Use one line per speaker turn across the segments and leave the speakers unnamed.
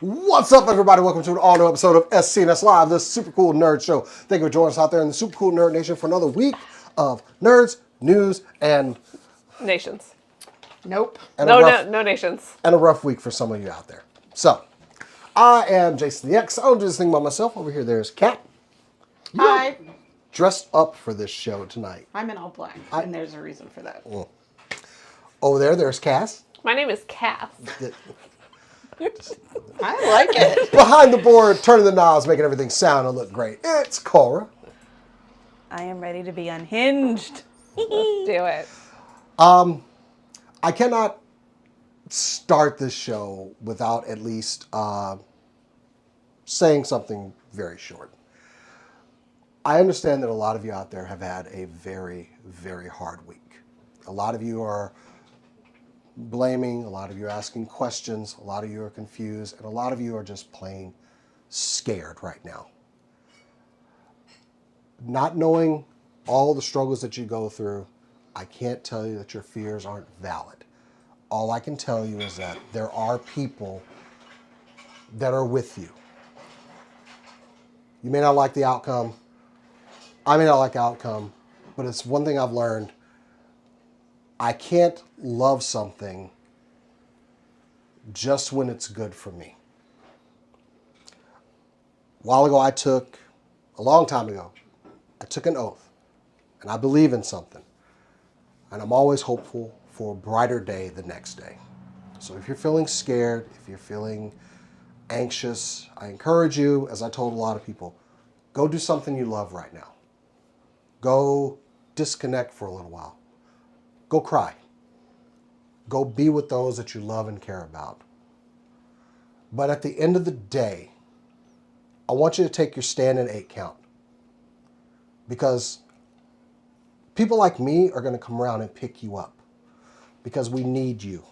What's up, everybody? Welcome to an all-new episode of SCNS Live, this super cool nerd show. Thank you for joining us out there in the super cool nerd nation for another week of nerds, news, and
nations.
Nope.
No nations.
And a rough week for some of you out there. So, I am Jason the X. I don't do this thing by myself. Over here, there's Kat.
Hi.
Dressed up for this show tonight.
I'm in all black, and there's a reason for that.
Over there, there's Cass.
My name is Cass.
I like it.
Behind the board, turning the knobs, making everything sound and look great. It's Cora.
I am ready to be unhinged.
Let's do it.
I cannot start this show without at least saying something very short. I understand that a lot of you out there have had a very, very hard week. A lot of you are blaming, a lot of you are asking questions, a lot of you are confused, and a lot of you are just plain scared right now. Not knowing all the struggles that you go through, I can't tell you that your fears aren't valid. All I can tell you is that there are people that are with you. You may not like the outcome. I may not like the outcome, but it's one thing I've learned. I can't love something just when it's good for me. A while ago, a long time ago, I took an oath, and I believe in something. And I'm always hopeful for a brighter day the next day. So if you're feeling scared, if you're feeling anxious, I encourage you, as I told a lot of people, go do something you love right now. Go disconnect for a little while. Go cry. Go be with those that you love and care about. But at the end of the day, I want you to take your stand and 8 count. Because people like me are going to come around and pick you up. Because we need you.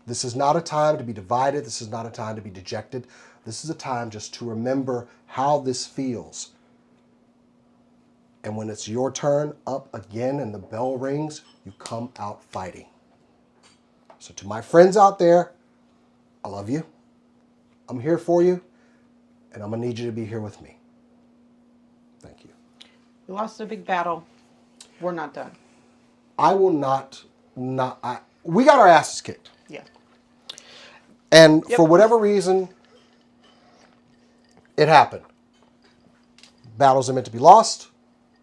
This is not a time to be divided. This is not a time to be dejected. This is a time just to remember how this feels. And when it's your turn up again and the bell rings, you come out fighting. So to my friends out there, I love you. I'm here for you. And I'm going to need you to be here with me. Thank you.
We lost a big battle. We're not done.
I will not we got our asses kicked.
Yeah.
And for whatever reason, it happened. Battles are meant to be lost.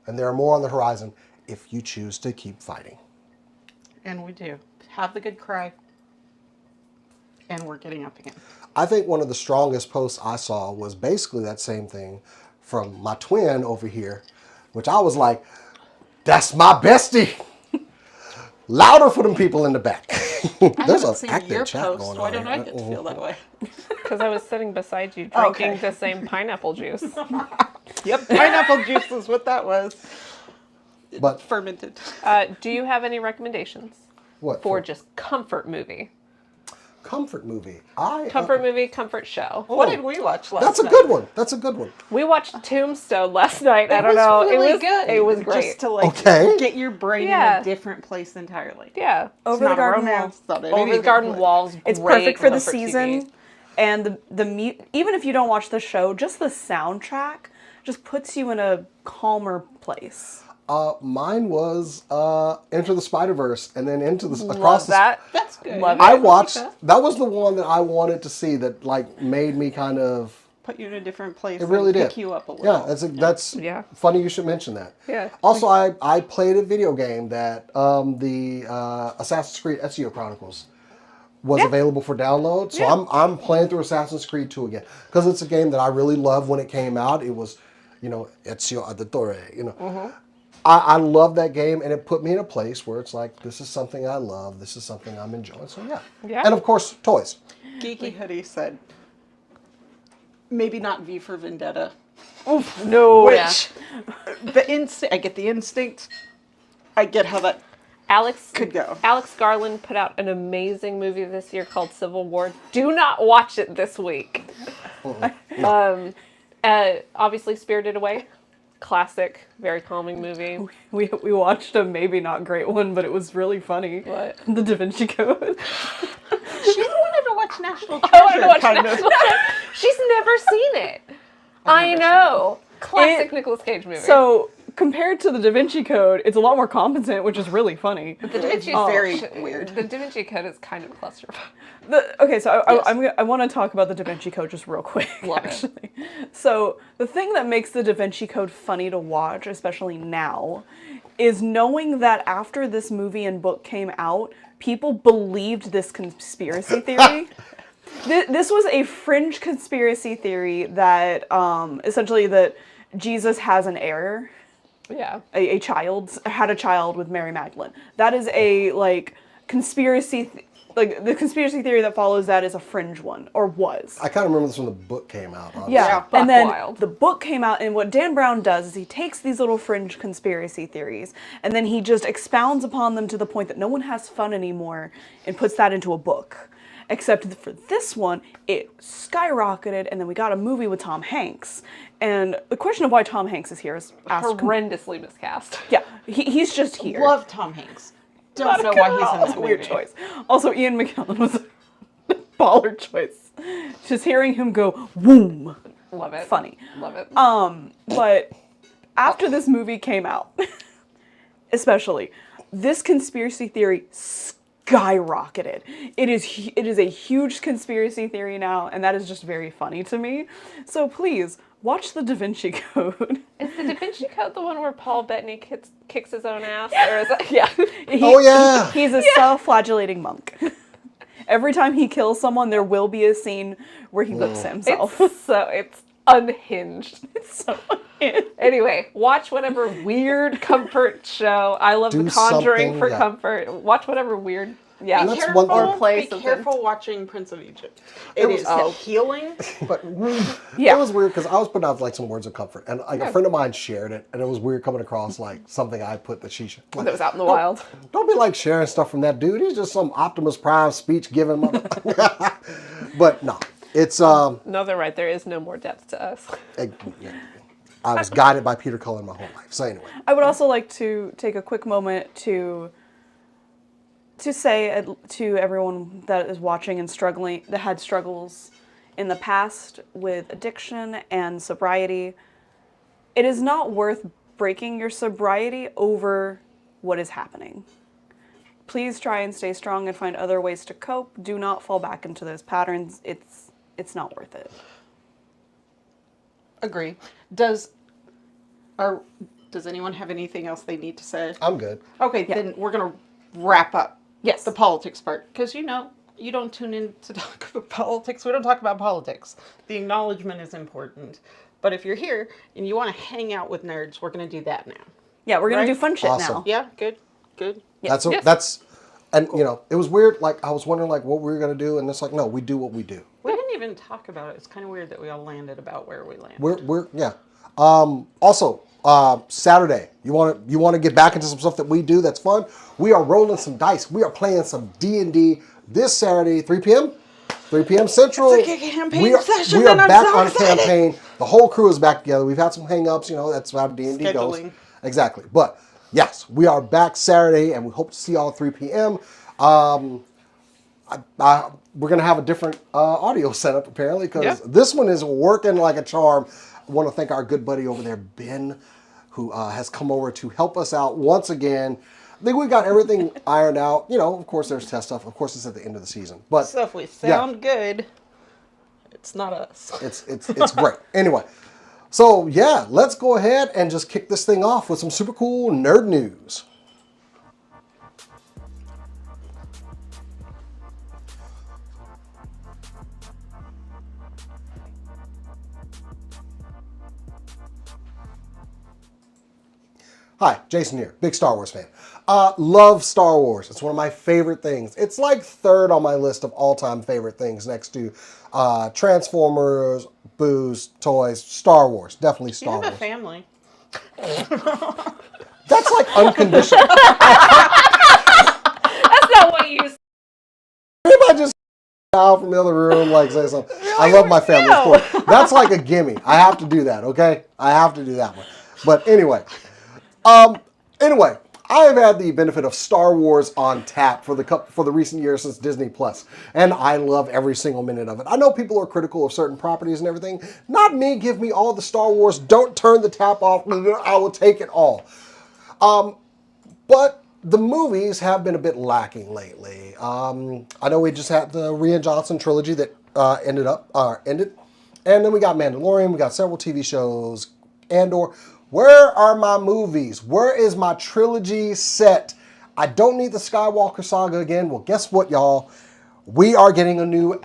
And there are more on the horizon if you choose to keep fighting.
And we do. Have the good cry. And we're getting up again.
I think one of the strongest posts I saw was basically that same thing from my twin over here, which I was like, that's my bestie. Louder for them people in the back. There's an active chat going on.
Why don't I get to feel that way?
Because I was sitting beside you drinking the same pineapple juice.
Yep, pineapple juice is what that was.
But
fermented.
Do you have any recommendations?
What?
For just comfort movie?
Comfort movie.
Comfort movie, comfort show.
What did we watch last night?
That's a good one. That's a good one.
We watched Tombstone last night. I don't know.
Really
it was
good.
It was great.
Just to like get your brain in a different place entirely.
Yeah.
Over the garden wall.
Over the garden walls.
It's
great
perfect for the
comfort
season.
TV.
And even if you don't watch the show, just the soundtrack just puts you in a calmer place.
Mine was Enter the Spider-Verse and then Into the
Across
That's good.
Love it.
I watched that was the one that I wanted to see that like made me kind of
put you in a different place.
It really did.
Pick you up a little.
Yeah, that's funny you should mention that.
Yeah.
Also, I played a video game that the Assassin's Creed Ezio Chronicles was available for download. So I'm playing through Assassin's Creed 2 again because it's a game that I really loved when it came out. It was, Ezio Auditore, I love that game, and it put me in a place where it's like, this is something I love, this is something I'm enjoying, so yeah. And of course, toys.
Geeky Hoodie said, maybe not V for Vendetta.
Oof, no.
Which, I get the instinct, I get how that could go.
Alex Garland put out an amazing movie this year called Civil War. Do not watch it this week. Obviously, Spirited Away. Classic, very calming movie.
We watched a maybe not great one, but it was really funny.
What?
The Da Vinci Code.
She wanted to watch watch National
I want to
Treasure,
watch
kind of.
National Treasure. She's never seen it. I know. Classic Nicolas Cage movie.
So compared to the Da Vinci Code, it's a lot more competent, which is really funny.
the Da Vinci
very weird.
The Da Vinci Code is kind of clusterfuck.
I want to talk about the Da Vinci Code just real quick.
Love
actually. So the thing that makes the Da Vinci Code funny to watch, especially now, is knowing that after this movie and book came out, people believed this conspiracy theory. This was a fringe conspiracy theory that essentially that Jesus has an heir.
Yeah.
A child had a child with Mary Magdalene. That is a conspiracy. The conspiracy theory that follows that is a fringe one, or was.
I kind of remember this when the book came out. Honestly.
Yeah,
Buck
and then
wild.
the book came out, and what Dan Brown does is he takes these little fringe conspiracy theories, and then he just expounds upon them to the point that no one has fun anymore, and puts that into a book. Except for this one, it skyrocketed, and then we got a movie with Tom Hanks. And the question of why Tom Hanks is here is asked.
Horrendously miscast.
Yeah, he's just here.
Love Tom Hanks. Don't know why he's in this
Weird
movie.
choice. Also, Ian McKellen was a baller choice. Just hearing him go, "Woom."
Love it.
Funny.
Love it.
But after this movie came out, especially, this conspiracy theory skyrocketed. It is a huge conspiracy theory now, and that is just very funny to me. So please, watch the Da Vinci Code.
Is the Da Vinci Code the one where Paul Bettany kicks his own ass? Or is that, yeah.
Oh, yeah.
He's a self-flagellating monk. Every time he kills someone, there will be a scene where he whips himself.
It's unhinged.
It's so unhinged.
Anyway, watch whatever weird comfort show. I love
Do
The Conjuring
something,
for
yeah.
comfort. Watch whatever weird. Yeah,
And that's one thing-
play
Be
something.
careful watching Prince of Egypt. It is healing.
But
Yeah.
it was weird because I was putting out some words of comfort, and a friend of mine shared it, and it was weird coming across something I put that she should.
That was out in the wild.
Don't be sharing stuff from that dude. He's just some Optimus Prime speech giving mother. But no, it's
No, they're right. There is no more depth to us.
I was guided by Peter Cullen my whole life. So anyway,
I would also like to take a quick moment to say to everyone that is watching and struggling, that had struggles in the past with addiction and sobriety, it is not worth breaking your sobriety over what is happening. Please try and stay strong and find other ways to cope. Do not fall back into those patterns. It's not worth it.
Agree. Does anyone have anything else they need to say?
I'm good.
Okay, then we're going to wrap up
Yes.
the politics part. Because, you don't tune in to talk about politics. We don't talk about politics. The acknowledgement is important. But if you're here and you want to hang out with nerds, we're going to do that now.
Yeah, we're gonna
Right?
do fun shit
Awesome.
now.
Yeah, good.
That's
Yes.
that's, and it was weird. I was wondering what we were gonna do, and it's no, we do what we do.
We didn't even talk about it. It's kind of weird that we all landed about where we landed.
We're yeah. Also, Saturday, you want to get back into some stuff that we do that's fun. We are rolling some dice. We are playing some D&D this Saturday, 3 p.m. 3 p.m. Central.
It's like a campaign
we are,
session,
we are
and I'm
back
so
on
excited.
campaign. The whole crew is back together. We've had some hang-ups. That's how D&D goes.
Scheduling.
Exactly. But yes, we are back Saturday, and we hope to see y'all at 3 p.m. We're going to have a different audio setup, apparently, because this one is working like a charm. I want to thank our good buddy over there, Ben, who has come over to help us out once again. I think we got everything ironed out. Of course, there's test stuff. Of course, it's at the end of the season. But
So if we sound good, it's not us.
it's great. Anyway, so yeah, let's go ahead and just kick this thing off with some super cool nerd news. Hi, Jason here, big Star Wars fan. Love Star Wars. It's one of my favorite things. It's like third on my list of all-time favorite things next to Transformers, booze, toys, Star Wars. Definitely
You
Star
have a
Wars.
family.
That's like unconditional.
That's not what you said.
If I just out from the other room, say something. I love my family, of course. That's like a gimme. I have to do that, okay? I have to do that one. But anyway. I have had the benefit of Star Wars on tap for the recent years since Disney Plus, and I love every single minute of it. I know people are critical of certain properties and everything. Not me. Give me all the Star Wars. Don't turn the tap off. I will take it all. But the movies have been a bit lacking lately. I know we just had the Rian Johnson trilogy that ended. And then we got Mandalorian, we got several TV shows, Andor. Where are my movies? Where is my trilogy set? I don't need the Skywalker saga again. Well, guess what, y'all? We are getting a new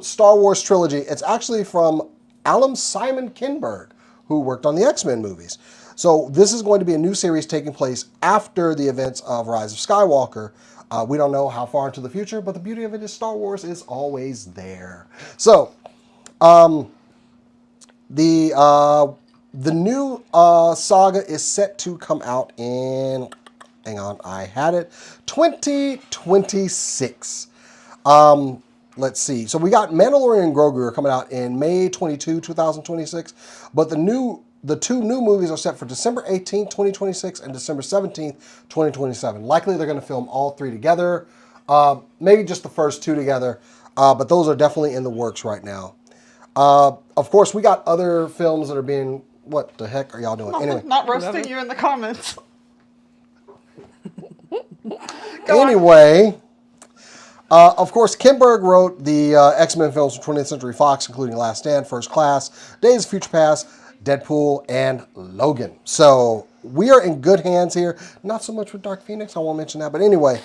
Star Wars trilogy. It's actually from Simon Kinberg, who worked on the X-Men movies. So this is going to be a new series taking place after the events of Rise of Skywalker. We don't know how far into the future, but the beauty of it is Star Wars is always there. So, the new saga is set to come out in, hang on, I had it, 2026. Let's see. So we got Mandalorian and Grogu are coming out in May 22, 2026, but the two new movies are set for December 18th, 2026 and December 17th, 2027. Likely they're going to film all three together. Maybe just the first two together, but those are definitely in the works right now. Of course, we got other films that are being... What the heck are y'all doing?
Nothing,
Anyway,
not roasting you in the comments.
Anyway, of course, Kinberg wrote the X-Men films from 20th Century Fox, including Last Stand, First Class, Days of Future Past, Deadpool, and Logan. So we are in good hands here. Not so much with Dark Phoenix. I won't mention that. But anyway,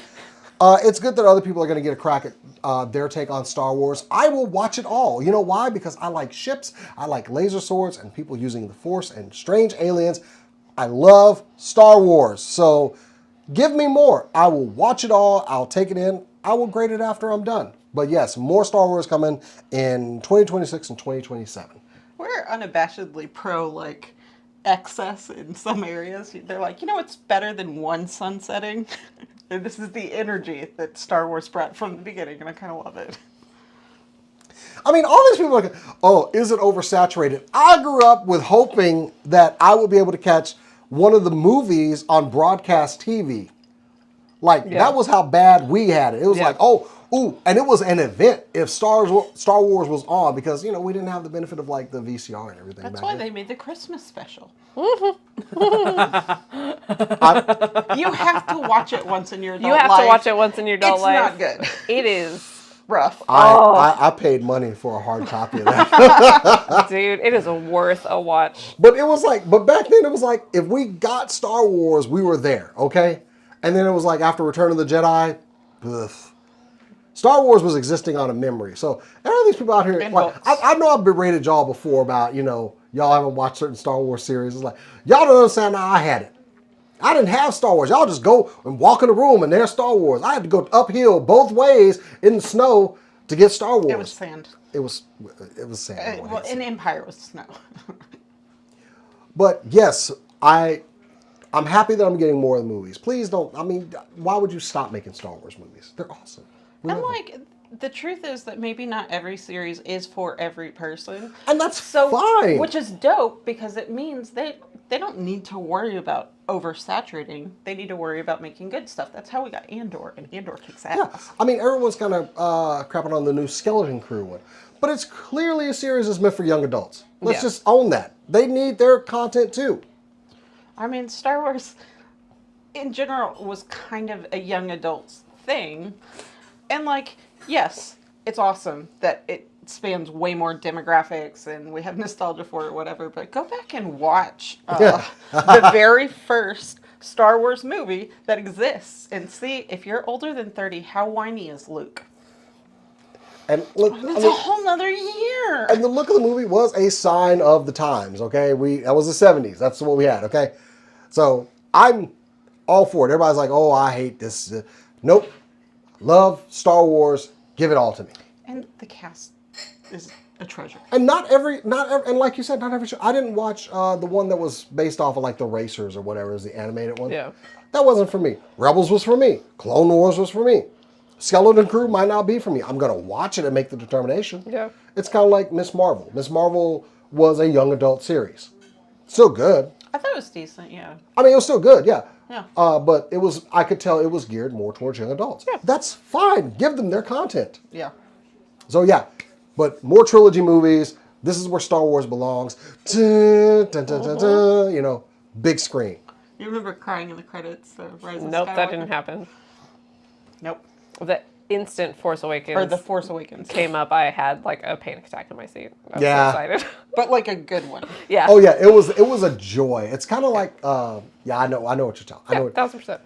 it's good that other people are going to get a crack at their take on Star Wars. I will watch it all. You know why? Because I like ships, I like laser swords, and people using the Force and strange aliens. I love Star Wars. So give me more. I will watch it all. I'll take it in. I will grade it after I'm done. But yes, more Star Wars coming in 2026 and 2027.
We're unabashedly pro, like, excess in some areas. They're like, you know what's better than one sunsetting? And this is the energy that Star Wars brought from the beginning, and I kind of love it.
I mean, all these people are like, oh, is it oversaturated? I grew up with hoping that I would be able to catch one of the movies on broadcast TV. Like, that was how bad we had it. It was like, oh, ooh, and it was an event if Star Wars was on because, you know, we didn't have the benefit of, like, the VCR and everything.
That's why they made the Christmas special.
Mm-hmm.
You have to watch it once in your adult life.
You have to watch it once in your adult life.
It's not good.
It is
rough.
I paid money for a hard copy of that.
Dude, it is worth a watch.
But it was like, but back then it was like, if we got Star Wars, we were there, okay? And then it was like after Return of the Jedi, ugh. Star Wars was existing on a memory. So, all these people out here, like, I know I've berated y'all before about, you know, y'all haven't watched certain Star Wars series. It's like, y'all don't understand how I had it. I didn't have Star Wars. Y'all just go and walk in the room and there's Star Wars. I had to go uphill both ways in the snow to get Star Wars.
It was sand.
It was sand.
Well, in Empire was snow.
But yes, I'm happy that I'm getting more of the movies. Please don't. I mean, why would you stop making Star Wars movies? They're awesome.
And like, the truth is that maybe not every series is for every person.
And that's fine.
Which is dope because it means they don't need to worry about oversaturating. They need to worry about making good stuff. That's how we got Andor, and Andor kicks ass.
Yeah, I mean, everyone's kind of crapping on the new Skeleton Crew one. But it's clearly a series that's meant for young adults. Let's just own that. They need their content too.
I mean, Star Wars, in general, was kind of a young adults thing. And, like, yes, it's awesome that it spans way more demographics and we have nostalgia for it or whatever, but go back and watch the very first Star Wars movie that exists and see, if you're older than 30, how whiny is Luke?
And look,
That's a whole nother year.
And the look of the movie was a sign of the times, okay? That was the 70s. That's what we had, okay? So I'm all for it. Everybody's like, oh, I hate this. Nope. Love Star Wars. Give it all to me.
And the cast is a treasure.
And not every, and like you said, not every show. I didn't watch the one that was based off of like the Racers or whatever, is the animated one.
Yeah.
That wasn't for me. Rebels was for me. Clone Wars was for me. Skeleton Crew might not be for me. I'm going to watch it and make the determination.
Yeah.
It's kind of like Miss Marvel. Miss Marvel was a young adult series. Still good.
I thought it was decent, yeah.
I mean, it was still good, yeah.
Yeah.
But I could tell it was geared more towards young adults.
Yeah.
That's fine. Give them their content.
Yeah.
So yeah, but more trilogy movies. This is where Star Wars belongs. Dun, dun, dun, dun, dun, you know, big screen.
You remember crying in the credits of Rise of
Nope,
Skywalker?
that didn't happen.
Nope.
The instant Force Awakens
Or The Force Awakens.
came up, I had like a panic attack in my seat. I was
Yeah.
so excited.
But like a good one.
Yeah.
Oh yeah, it was a joy. It's kind of like yeah, I know what you're talking. I know.
Yeah, 1000%.
As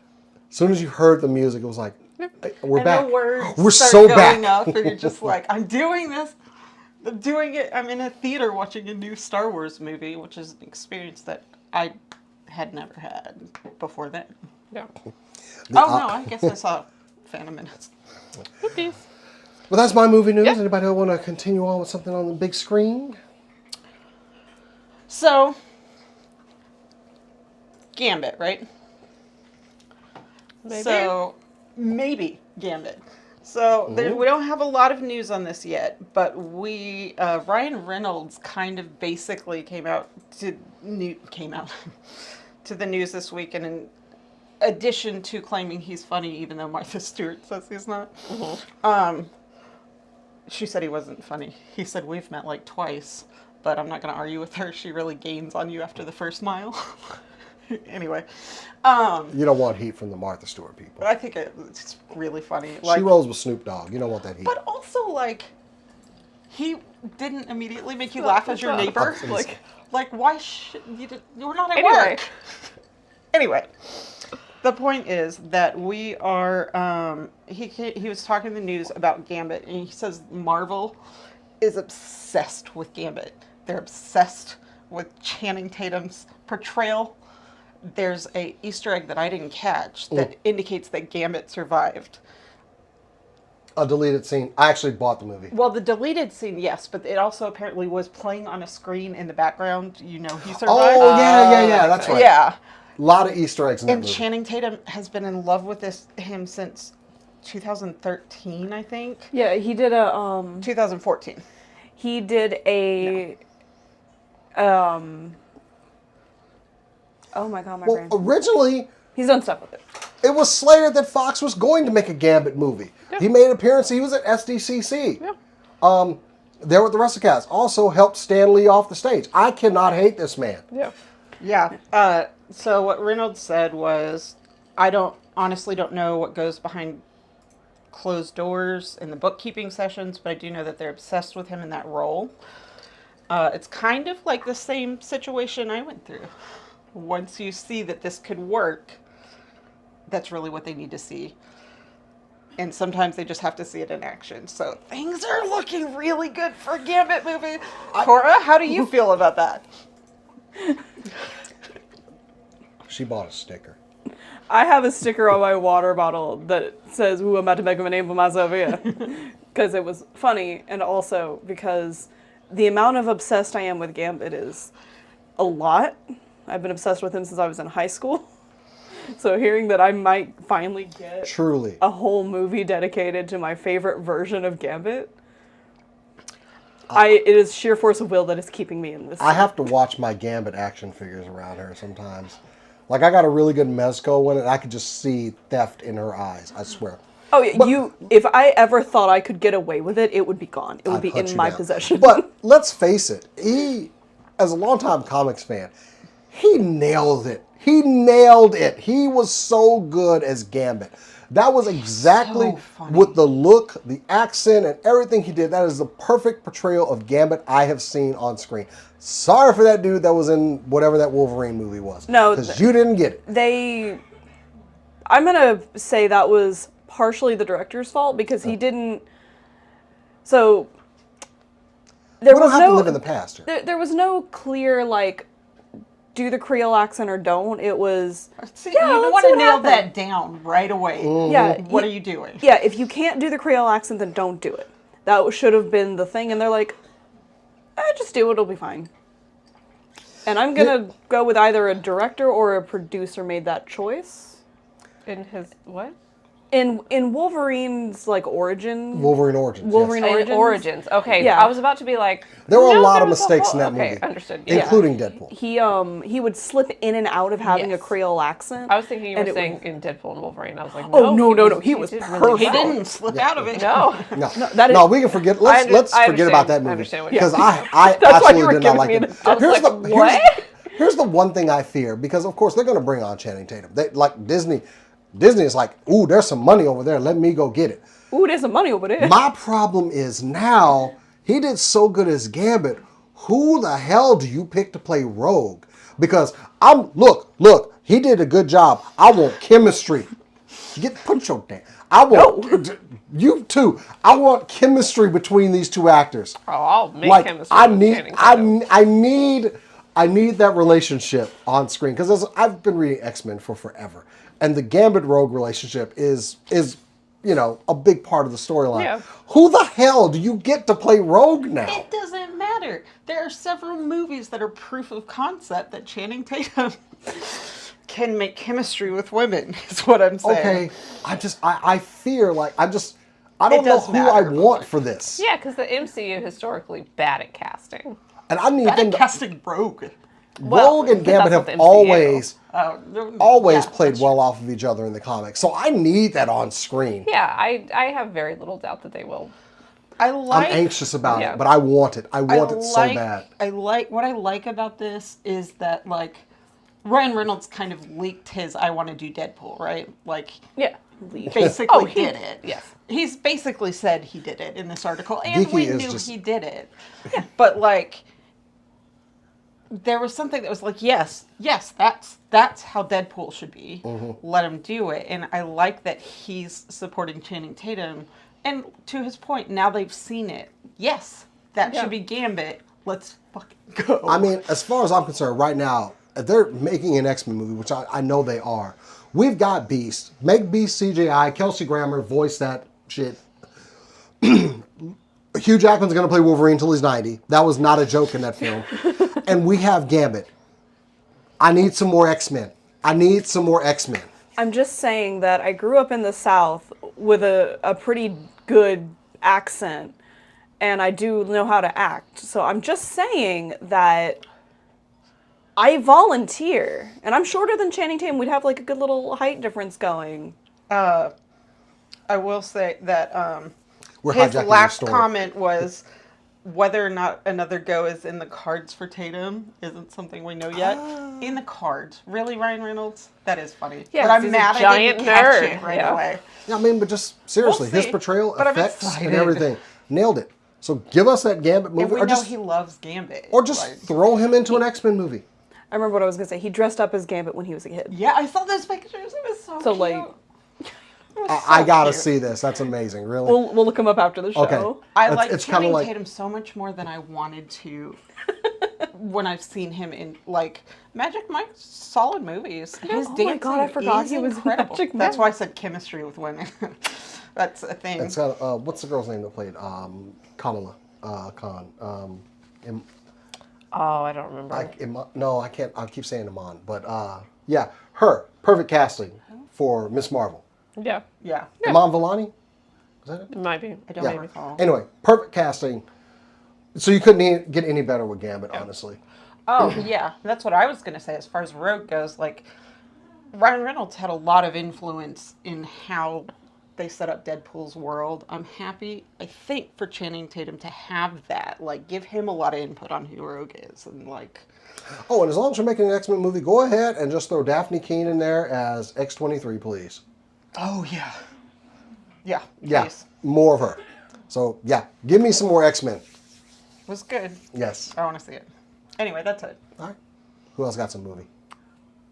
soon as you heard the music, it was like, hey, we're
And
back.
the words
We're
start
so
going
back.
up, and you're just like, I'm doing this. I'm doing it. I'm in a theater watching a new Star Wars movie, which is an experience that I had never had before then.
Yeah.
Oh no, I guess I saw Phantom Menace.
Whoopties.
Well, that's my movie news.
Yeah.
Anybody want to continue on with something on the big screen?
So, Gambit, right?
Maybe.
So, maybe Gambit. So, we don't have a lot of news on this yet, but Ryan Reynolds kind of basically came out to the news this week, and in addition to claiming he's funny, even though Martha Stewart says he's not, she said he wasn't funny. He said, we've met like twice, but I'm not going to argue with her. She really gains on you after the first mile. Anyway.
You don't want heat from the Martha Stewart people.
I think it's really funny.
She rolls with Snoop Dogg. You don't want that heat.
But also, like, he didn't immediately make you laugh as your neighbor. Like why should you? We're not at work. Anyway, the point is that we are. He was talking in the news about Gambit, and he says Marvel is obsessed with Gambit. They're obsessed with Channing Tatum's portrayal. There's a Easter egg that I didn't catch that indicates that Gambit survived.
A deleted scene. I actually bought the movie.
Well, the deleted scene, yes, but it also apparently was playing on a screen in the background. You know, he survived.
Oh, yeah, that's right.
Yeah.
A lot of Easter eggs in that
And
movie.
Channing Tatum has been in love with him since 2013, I think.
Yeah, he did a
2014.
he did a oh my god, my brain.
Originally,
He's done stuff with it.
it was slated that Fox was going to make a Gambit movie.
Yeah.
He made an appearance. He was at SDCC.
Yeah.
There with the rest of the cast. Also helped Stan Lee off the stage. I cannot hate this man.
Yeah.
Yeah. So what Reynolds said was, I honestly don't know what goes behind closed doors in the bookkeeping sessions, but I do know that they're obsessed with him in that role. It's kind of like the same situation I went through. Once you see that this could work, that's really what they need to see. And sometimes they just have to see it in action. So things are looking really good for a Gambit movie. Cora, how do you feel about that?
She bought a sticker.
I have a sticker on my water bottle that says, "Ooh, I'm about to make him a name for myself here," because it was funny, and also because the amount of obsessed I am with Gambit is a lot. I've been obsessed with him since I was in high school. So hearing that I might finally get
Truly.
a whole movie dedicated to my favorite version of Gambit, it is sheer force of will that is keeping me in this.
I have to watch my Gambit action figures around her sometimes. Like, I got a really good Mezco one, and I could just see theft in her eyes, I swear.
Oh, yeah, if I ever thought I could get away with it, it would be gone. It would
I'd
be
hunt
in
you
my
down.
possession.
But let's face it, he, as a longtime comics fan, he nailed it. He nailed it. He was so good as Gambit. That was exactly
So funny.
with the look, the accent, and everything he did. That is the perfect portrayal of Gambit I have seen on screen. Sorry for that dude that was in whatever that Wolverine movie was.
No,
because you didn't get it.
I'm going to say that was partially the director's fault because he didn't. So there
We
was
don't have
no
to live in the past here.
there was no clear like do the Creole accent or don't. It was
See,
yeah,
you
let's
want
see
to
what
nail
happens.
that down right away.
Yeah,
What are you doing?
Yeah, if you can't do the Creole accent, then don't do it. That should have been the thing. And they're like, just do it. It'll be fine. And I'm going to go with either a director or a producer made that choice.
In his what?
In Wolverine's like origin.
Wolverine Origins.
Wolverine
yes.
Origins.
Okay,
Yeah.
I was about to be like,
There were a
no,
lot of
was a
mistakes in
whole-
that
okay,
movie.
understood. Yeah.
Including Deadpool.
He would slip in and out of having
Yes.
a Creole accent.
I was thinking you
and
were
it
saying
was-
in Deadpool and Wolverine. I was like,
Oh, no, he was
did
He
really
perfect.
well.
didn't slip out of it.
No.
No,
that is-
no, we can forget. Let's
I
forget about that
understand- I
movie
understand what you're
because
saying.
I
That's why you
absolutely
were
did not
giving
like
me
it.
an-
I was
Here's
like,
the
what?
here's the one thing I fear because of course they're going to bring on Channing Tatum. They like Disney. Disney is like, ooh, there's some money over there. Let me go get it.
Ooh, there's some money over there.
My problem is now he did so good as Gambit. Who the hell do you pick to play Rogue? Because look, he did a good job. I want chemistry. Put your damn. I want you too. I want chemistry between these two actors.
Oh, I'll make
Like
chemistry
I
with
need,
Channing Tatum.
I need that relationship on screen because I've been reading X-Men for forever, and the Gambit Rogue relationship is a big part of the storyline.
Yeah.
Who the hell do you get to play Rogue now?
It doesn't matter. There are several movies that are proof of concept that Channing Tatum can make chemistry with women, is what I'm saying.
Okay, I fear I don't know
does
who I
matter,
want
but-
for this.
Yeah, because the MCU historically bad at casting.
And I need
That
them
and
to,
casting Rogue.
Rogue and
but
Gambit
that's not
have
the MCU.
always
Yeah,
played
that's
well off of each other in the comics. So I need that on screen.
Yeah, I have very little doubt that they will.
I'm anxious about
Yeah.
it, but I want it. I want it so bad.
What I like about this is that like Ryan Reynolds kind of leaked his "I want to do Deadpool," right? Like,
Yeah.
basically
he
did it.
Yes.
He's basically said he did it in this article, and
Geeky
we
is
knew
just-
he did it. But like, there was something that was like, yes, that's how Deadpool should be.
Mm-hmm.
Let him do it, and I like that he's supporting Channing Tatum. And to his point, now they've seen it. Yes, that should be Gambit. Let's fucking go.
I mean, as far as I'm concerned, right now, if they're making an X-Men movie, which I know they are, we've got Beast. Make Beast CGI. Kelsey Grammer voice that shit. Hugh Jackman's going to play Wolverine until he's 90. That was not a joke in that film. And we have Gambit. I need some more X-Men.
I'm just saying that I grew up in the South with a pretty good accent, and I do know how to act. So I'm just saying that I volunteer, and I'm shorter than Channing Tatum. We'd have like a good little height difference going.
I will say that
We're
his
hijacking your
last
story.
comment was whether or not another go is in the cards for Tatum isn't something we know yet. In the cards. Really, Ryan Reynolds? That is funny.
Yeah,
but I'm
he's a
mad I
giant
didn't catch
nerd.
it right
Yeah.
away.
Yeah, I mean, but just seriously,
We'll
his
see.
portrayal,
But I'm
effects, and
excited.
everything, nailed it. So give us that Gambit movie,
And we
or
know
just
he loves Gambit. Like,
throw him into an X-Men movie.
I remember what I was gonna say. He dressed up as Gambit when he was a kid.
yeah, I saw those pictures. It was so
So,
cute.
like,
It was
I
so
gotta
cute.
see this. That's amazing. Really.
we'll look him up after the show.
Okay.
I
It's-
like
it's kinda
Channing
like-
Tatum so much more than I wanted to when I've seen him in like Magic Mike's solid movies. His
Oh my
dancing
God, I forgot
is
he was in
incredible.
Magic
That's
Mike.
why I said chemistry with women. That's a thing.
It's got what's the girl's name that played Kamala Khan?
Oh, I don't remember.
No, I can't. I keep saying Iman, but yeah, her perfect casting for Miss Marvel.
Yeah,
Yeah.
Iman Vellani, is that it?
it might be.
I don't recall.
Anyway, perfect casting. So you couldn't get any better with Gambit, honestly.
Oh yeah, that's what I was gonna say. As far as Rogue goes, like Ryan Reynolds had a lot of influence in how they set up Deadpool's world. I'm happy, I think, for Channing Tatum to have that. Like, give him a lot of input on who Rogue is, and like.
Oh, and as long as you're making an X-Men movie, go ahead and just throw Daphne Keane in there as X-23, please.
Oh yeah. Yeah.
Yeah,
Please.
more of her. So yeah, give me some more X-Men.
Was good.
Yes.
I want to see it. Anyway, that's it.
All right. Who else got some movie?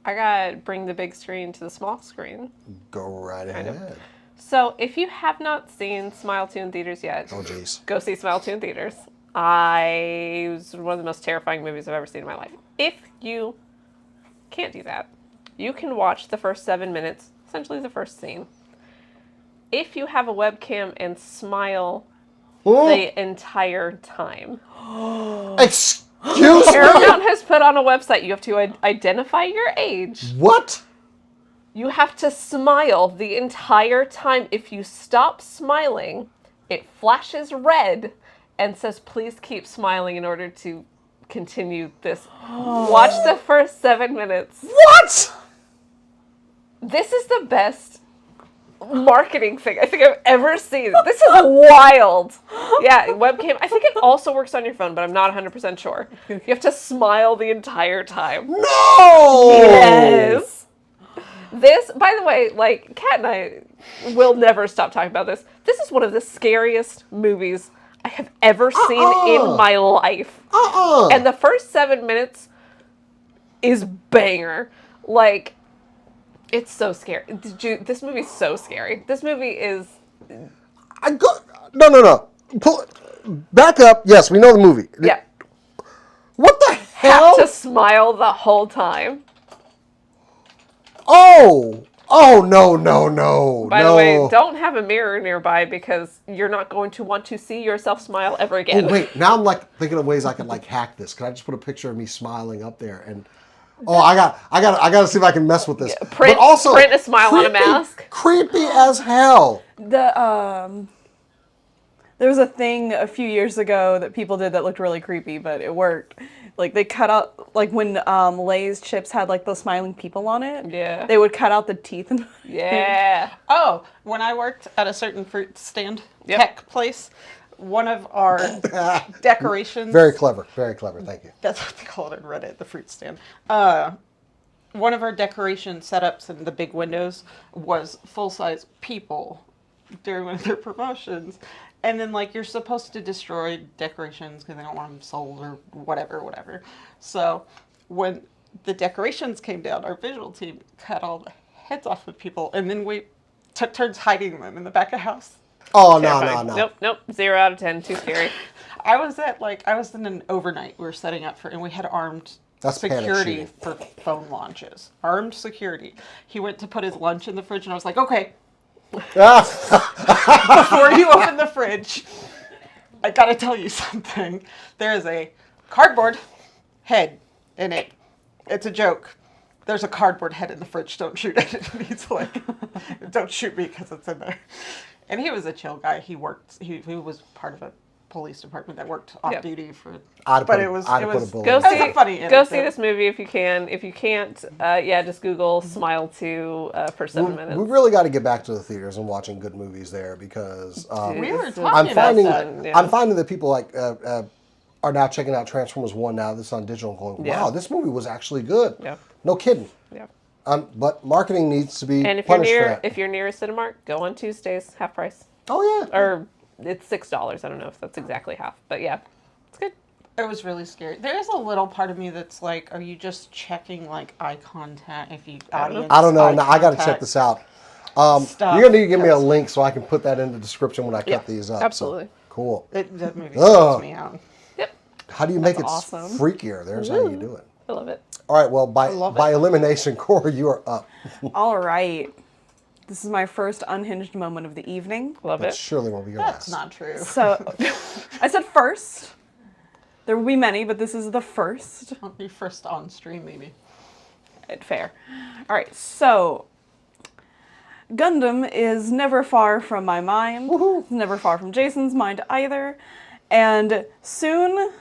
I got bring the big screen to the small screen.
Go right ahead.
So if you have not seen Smile 2 in theaters yet,
Oh jeez.
go see Smile 2 in theaters. It was one of the most terrifying movies I've ever seen in my life. If you can't do that, you can watch the first 7 minutes, essentially the first scene. If you have a webcam and smile the entire time.
Excuse me.
Paramount has put on a website, you have to identify your age.
What?
You have to smile the entire time. If you stop smiling, it flashes red and says, please keep smiling in order to continue this. Watch the first 7 minutes.
What?
This is the best marketing thing I think I've ever seen. This is wild. Yeah, webcam. I think it also works on your phone, but I'm not 100% sure. You have to smile the entire time.
No!
Yes. This, by the way, like, Kat and I will never stop talking about this. This is one of the scariest movies I have ever seen in my life. And the first 7 minutes is banger. Like, it's so scary. This movie's so scary. This movie is...
No. Back up. Yes, we know the movie.
Yeah.
What the hell?
Have to smile the whole time.
Oh, no.
By the way, don't have a mirror nearby because you're not going to want to see yourself smile ever again.
Oh, wait, now I'm like thinking of ways I can like hack this. Can I just put a picture of me smiling up there and I got to see if I can mess with this.
Yeah, print a smile on a mask.
Creepy as hell.
There was a thing a few years ago that people did that looked really creepy, but it worked. Like they cut out, like when Lay's chips had like those smiling people on it.
Yeah.
They would cut out the teeth. And
Yeah.
Oh, when I worked at a certain fruit stand tech place, one of our decorations...
Very clever. Thank you.
That's what they call it in Reddit, the fruit stand. One of our decoration setups in the big windows was full-size people during one of their promotions. And then, like, you're supposed to destroy decorations because they don't want them sold or whatever. So when the decorations came down, our visual team cut all the heads off of people, and then we took turns hiding them in the back of the house.
Oh, no.
Nope. 0 out of 10. Too scary.
I was in an overnight we were setting up for, and we had armed security for phone launches. Armed security. He went to put his lunch in the fridge, and I was like, okay. Before you open the fridge, I gotta tell you something. There is a cardboard head in it. It's a joke. There's a cardboard head in the fridge. Don't shoot it. And he's like, don't shoot me because it's in there. And he was a chill guy. He was part of a police department that worked off duty for.
Go see this movie if you can. If you can't, just Google Smile 2 for 7 minutes.
We really got to get back to the theaters and watching good movies there because
we were talking
I'm finding that people like are now checking out Transformers 1 now. This is on digital and going, wow, this movie was actually good. Yeah. No kidding.
Yeah.
But marketing needs to be
and if
punished
you're
for that.
If you're near a Cinemark, go on Tuesdays, half price.
Oh yeah.
Or it's $6. I don't know if that's exactly half, but yeah, it's good.
It was really scary. There is a little part of me that's like, are you just checking like eye contact? If you audience,
I don't know. Now I got to check this out. You're gonna need to give me a link so I can put that in the description when I cut these up.
Absolutely.
So, cool.
That movie freaks me out.
Yep.
How do you make it
awesome.
Freakier? There's how you do it.
I love it.
All right. Well, by elimination, Corey, you are up.
All right. This is my first unhinged moment of the evening.
Love
That
it.
surely won't be your
That's
last.
not true.
So, I said first. There will be many, but this is the first.
I'll be first on stream, maybe.
Fair. All right, so Gundam is never far from my mind. It's never far from Jason's mind either. And soon,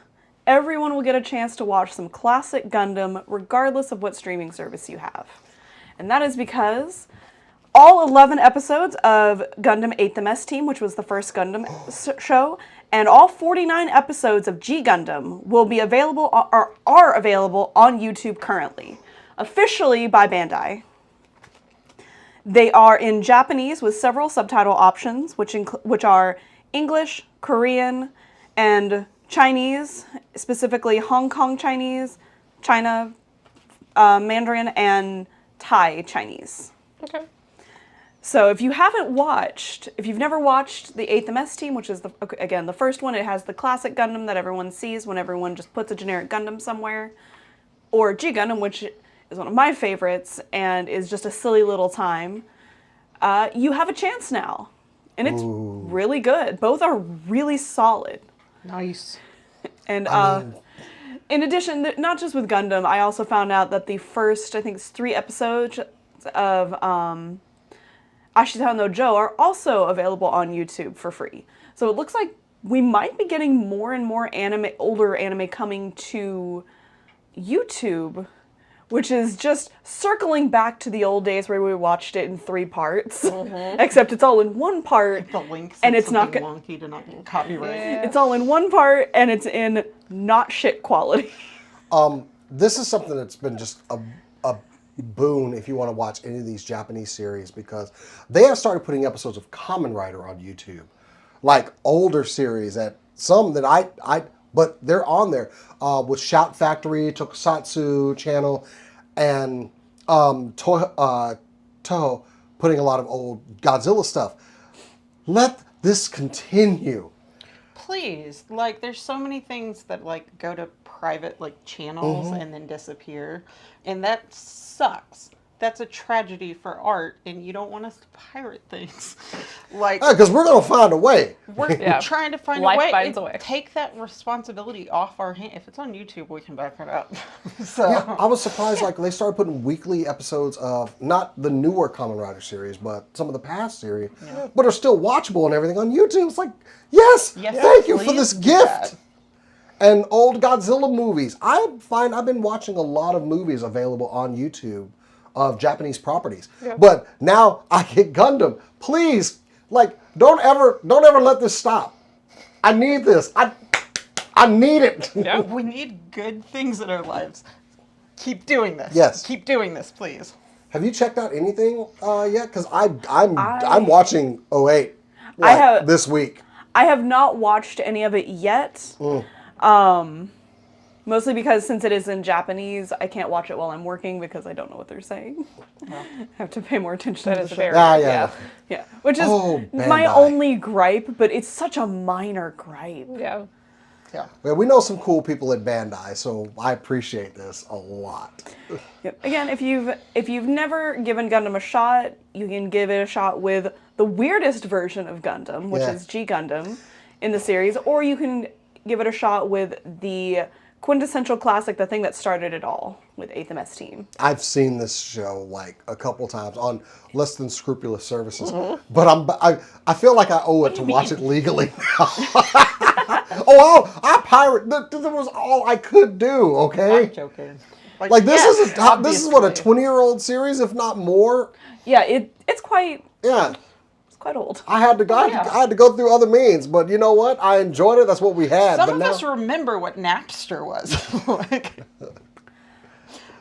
everyone will get a chance to watch some classic Gundam, regardless of what streaming service you have. And that is because all 11 episodes of Gundam 8th MS Team, which was the first Gundam show, and all 49 episodes of G Gundam will be available or are available on YouTube currently, officially by Bandai. They are in Japanese with several subtitle options, which are English, Korean, and Chinese, specifically Hong Kong Chinese, China Mandarin, and Thai Chinese.
Okay.
So if you've never watched the 8th MS Team, which is, again, the first one, it has the classic Gundam that everyone sees when everyone just puts a generic Gundam somewhere, or G Gundam, which is one of my favorites and is just a silly little time, you have a chance now. And it's really good. Both are really solid.
Nice.
And in addition, not just with Gundam, I also found out that the first, I think it's 3 episodes of Ashita no Joe are also available on YouTube for free. So it looks like we might be getting more and more older anime coming to YouTube, which is just circling back to the old days where we watched it in 3 parts, except it's all in one part,
The links
and it's not
wonky to not get copyright.
Yeah.
it's all in one part, and it's in not shit quality.
This is something that's been just a boon if you want to watch any of these Japanese series, because they have started putting episodes of Kamen Rider on YouTube, like older series that some that I but they're on there with Shout Factory, Tokusatsu channel, and Toho putting a lot of old Godzilla stuff. Let this continue.
Please, like, there's so many things that like go to private like channels and then disappear, and that sucks. That's a tragedy for art, and you don't want us to pirate things. Like,
Because we're gonna find a way.
we're
Yeah.
trying to find
Life
a way.
finds a way.
Take that responsibility off our hand. If it's on YouTube, we can back it up. So
Yeah, I was surprised. Like they started putting weekly episodes of not the newer Kamen Rider series, but some of the past series, but are still watchable and everything on YouTube. It's like, yes,
Yes,
thank you for
please
this
do
gift.
that.
And old Godzilla movies. I've been watching a lot of movies available on YouTube of Japanese properties.
Yeah.
But now I get Gundam. Please, like, don't ever let this stop. I need this. I need it.
Yeah.
we need good things in our lives. Keep doing this.
Yes.
Keep doing this, please.
Have you checked out anything yet? Because I'm watching 08
I have-
this week.
I have not watched any of it yet. Mostly because since it is in Japanese, I can't watch it while I'm working because I don't know what they're saying. I have to pay more attention
That
to
is
the
very
Ah,
yeah.
yeah.
Yeah, which is
Oh,
my
Bandai.
only gripe, but it's such a minor gripe.
Yeah.
Yeah.
Well, we know some cool people at Bandai, so I appreciate this a lot.
Yep. Again, if you've never given Gundam a shot, you can give it a shot with the weirdest version of Gundam, which
Yeah.
is G Gundam in the series, or you can give it a shot with the quintessential classic, the thing that started it all, with 8th MS Team.
I've seen this show like a couple times on less than scrupulous services,
Mm-hmm.
but I feel like I owe it to watch it legally now. I pirate. That was all I could do. Okay,
I'm joking.
like this
yes,
is this is what a
obviously.
20-year-old series, if not more.
Yeah, it's quite
Yeah.
old.
I had to go through other means, but you know what? I enjoyed it. That's what we had.
Some
but
of
now,
us remember what Napster was. Like,